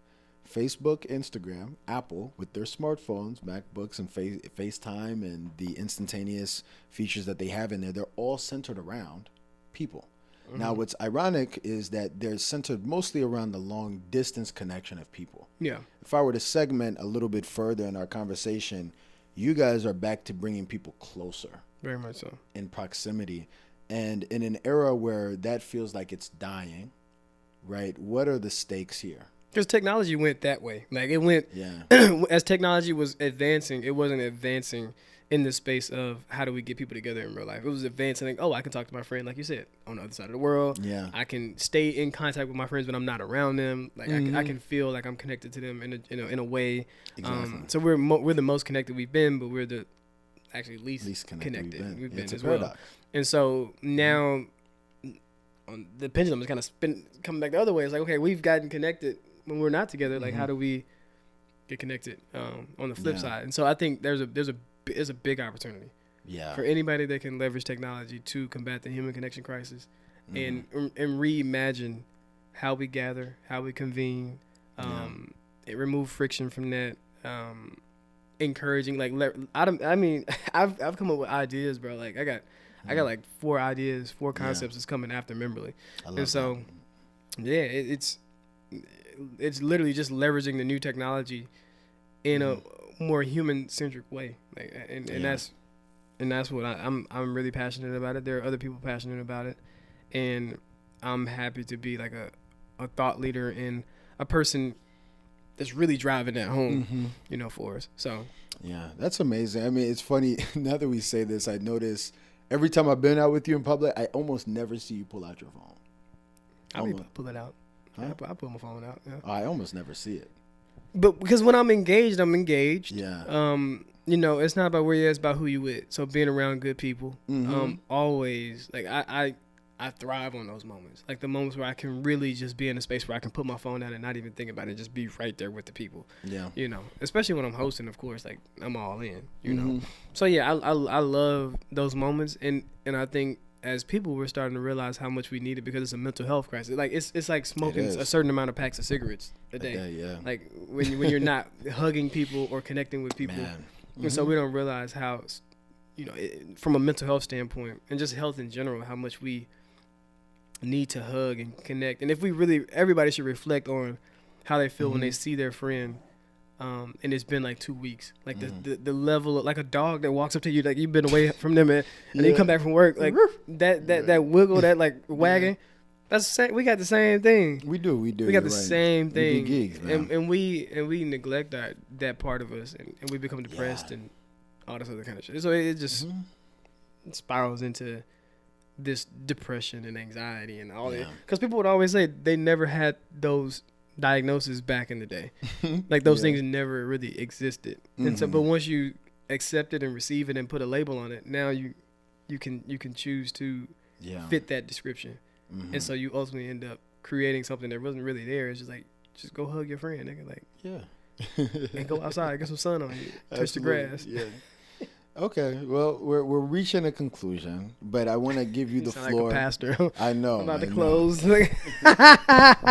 Facebook, Instagram, Apple with their smartphones, MacBooks, and FaceTime and the instantaneous features that they have in there, they're all centered around people. Now, what's ironic is that they're centered mostly around the long distance connection of people. Yeah. If I were to segment a little bit further in our conversation, you guys are back to bringing people closer. Very much so. In proximity. And in an era where that feels like it's dying, right? What are the stakes here? Because technology went that way. Like it went, as technology was advancing, it wasn't advancing in the space of how do we get people together in real life. It was advancing like, oh, I can talk to my friend, like you said, on the other side of the world. Yeah. I can stay in contact with my friends when I'm not around them. Like I can feel like I'm connected to them in a way. Exactly. So we're the most connected we've been, but we're the actually least connected we've been as well. And so now the pendulum is kind of coming back the other way. It's like, okay, we've gotten connected when we're not together. Like how do we get connected on the flip side? And so I think there's a big opportunity for anybody that can leverage technology to combat the human connection crisis and reimagine how we gather, how we convene, and remove friction from that, encouraging, like, I've come up with ideas, bro. Like I got like 4 ideas, 4 concepts that's coming after Memberly. And so, it's literally just leveraging the new technology in a more human-centric way, like, and that's what I'm really passionate about it. There are other people passionate about it, and I'm happy to be like a thought leader and a person that's really driving that home, for us. So yeah, that's amazing. I mean, it's funny now that we say this. I notice every time I've been out with you in public, I almost never see you pull out your phone. I pull it out. Huh? I pull my phone out. Yeah. I almost never see it. But because when I'm engaged, I'm engaged. Yeah. It's not about where you're at, it's about who you with. So being around good people, always, like, I thrive on those moments. Like the moments where I can really just be in a space where I can put my phone down and not even think about it, just be right there with the people. Yeah. Especially when I'm hosting, of course, like I'm all in, know. So yeah, I love those moments, and I think as people, we're starting to realize how much we need it because it's a mental health crisis. Like it's like smoking a certain amount of packs of cigarettes a day. Yeah. Like when you're not hugging people or connecting with people, and so we don't realize how, from a mental health standpoint and just health in general, how much we need to hug and connect. And if everybody should reflect on how they feel when they see their friend. And it's been like 2 weeks. Like the level of, like a dog that walks up to you, like you've been away from them, and then you come back from work, like that wiggle, that like wagging. That's the same, we got the same thing. We do. We got the same thing. Geeks, and we neglect that part of us, and we become depressed and all this other kind of shit. So it just spirals into this depression and anxiety and all that. Because people would always say they never had those diagnosis back in the day. Like those things never really existed. And so, but once you accept it and receive it and put a label on it, now you can choose to fit that description. And so you ultimately end up creating something that wasn't really there. It's just like, just go hug your friend, nigga. Like, and go outside, get some sun on you, touch the grass. Yeah. Okay, well, we're reaching a conclusion, but I want to give you the floor. Like a pastor. I know. I'm about to close.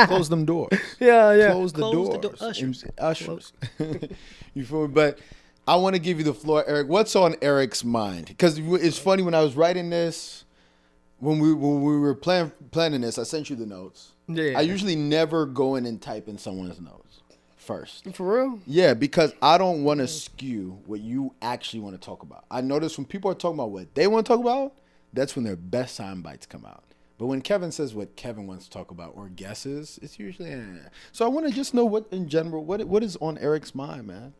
Close them doors. Yeah. Close the doors. Ushers. You feel me? But I want to give you the floor, Eric. What's on Eric's mind? Because it's funny, when I was writing this, when we were planning this, I sent you the notes. Yeah. I usually never go in and type in someone's notes first. For real? Yeah, because I don't want to skew what you actually want to talk about. I notice when people are talking about what they want to talk about, that's when their best sound bites come out. But when Kevin says what Kevin wants to talk about or guesses, it's usually So I want to just know what, in general, what is on Eric's mind, man.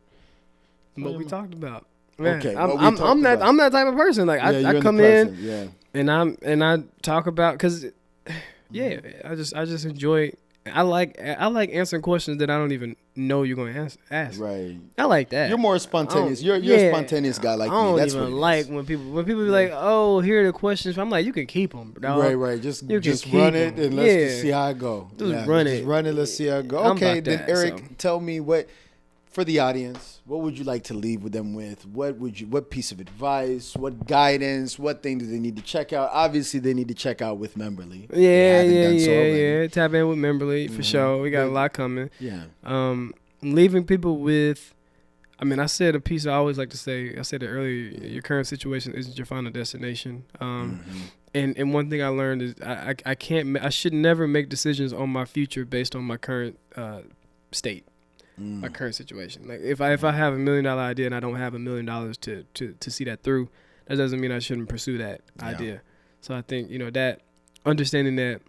what we talked about. Man, okay, I'm that type of person. Like I come in, and I talk about because, I just enjoy. I like answering questions that I don't even know you're going to ask. Right. I like that. You're more spontaneous. You're a spontaneous guy like me. I don't even like when people be like, "Oh, here are the questions." I'm like, you can keep them, dog. Right. Just run it and let's just see how it go. Just run it. Let's see how it go. Okay, then Eric, tell me for the audience, what would you like to leave with them with? What piece of advice, what guidance, what thing do they need to check out? Obviously, they need to check out WithMemberly. Yeah. Tap in WithMemberly for sure. We got a lot coming. Yeah. Leaving people with, I said a piece I always like to say. I said it earlier. Your current situation isn't your final destination. And one thing I learned is I should never make decisions on my future based on my current state. My current situation. Like if I have $1 million idea and I don't have $1 million to see that through, that doesn't mean I shouldn't pursue that idea. So I think that understanding that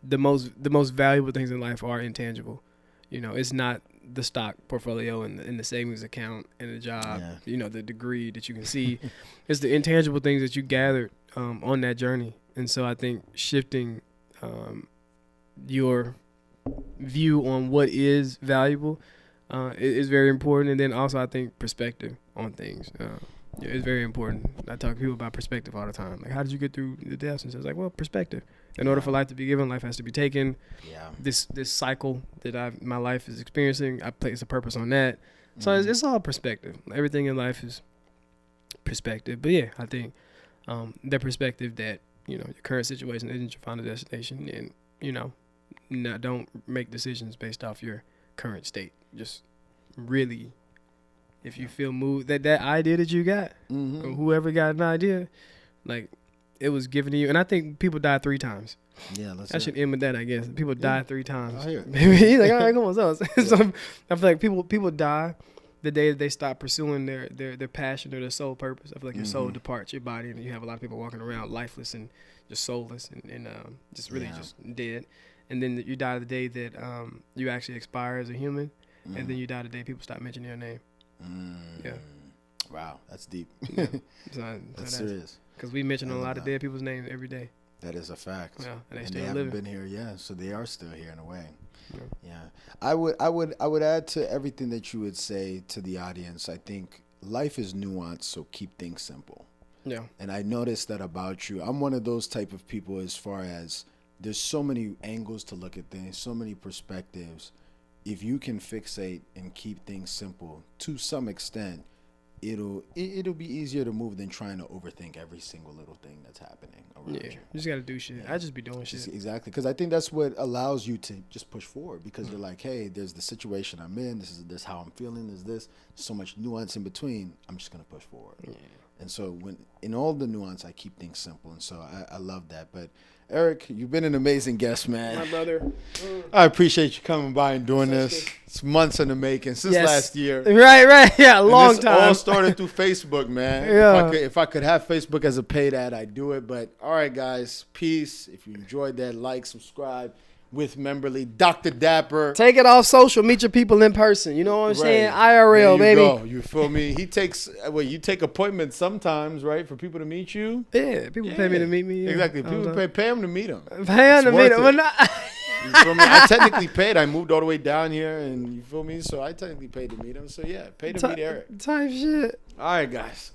the most valuable things in life are intangible. It's not the stock portfolio and the savings account and the job. The degree that you can see. It's the intangible things that you gathered on that journey. And so I think shifting your view on what is valuable is very important. And then also I think perspective on things is very important. I talk to people about perspective all the time. Like, how did you get through the deaths? And so it's like, well, perspective. In order for life to be given, life has to be taken. This cycle that my life is experiencing, I place a purpose on that. So it's all perspective. Everything in life is perspective. But yeah, I think the perspective that your current situation isn't your final destination, and don't make decisions based off your current state. Just really, if you feel moved that idea that you got, or whoever got an idea, like it was given to you. And I think people die 3 times. Yeah, I should end with that. I guess people die 3 times. He's like, all right, come on. So I feel like people die the day that they stop pursuing their passion or their soul purpose. I feel like your soul departs your body, and you have a lot of people walking around lifeless and just soulless and just really just dead. And then you die the day that you actually expire as a human, and then you die the day people stop mentioning your name. Yeah. Wow, that's deep. Yeah. That's serious. Because we mention a lot of dead people's names every day. That is a fact. Yeah, and they haven't been here, so they are still here in a way. Yeah. I would add to everything that you would say to the audience. I think life is nuanced, so keep things simple. Yeah. And I noticed that about you. I'm one of those type of people as far as there's so many angles to look at things, so many perspectives. If you can fixate and keep things simple to some extent, it'll be easier to move than trying to overthink every single little thing that's happening around you. You just got to do shit. I just be doing shit. Exactly. Because I think that's what allows you to just push forward, because you're like, hey, there's the situation I'm in. This how I'm feeling. There's so much nuance in between. I'm just going to push forward. Yeah. And so in all the nuance, I keep things simple. And so I love that. But Eric, you've been an amazing guest, man. My brother. I appreciate you coming by and doing this. It's months in the making, since last year. Right. Yeah, a long time. All started through Facebook, man. Yeah. If I could have Facebook as a paid ad, I'd do it. But all right, guys, peace. If you enjoyed that, like, subscribe. WithMemberly, Dr. Dapper. Take it off social. Meet your people in person. You know what I'm saying? IRL, baby. Go. You feel me? He takes. You take appointments sometimes, right, for people to meet you. Yeah, people pay me to meet me. Yeah. Exactly. People pay him to meet him. Pay him to meet him. You feel me? I technically paid. I moved all the way down here, and you feel me? So I technically paid to meet him. So yeah, pay to meet Eric. Type shit. All right, guys.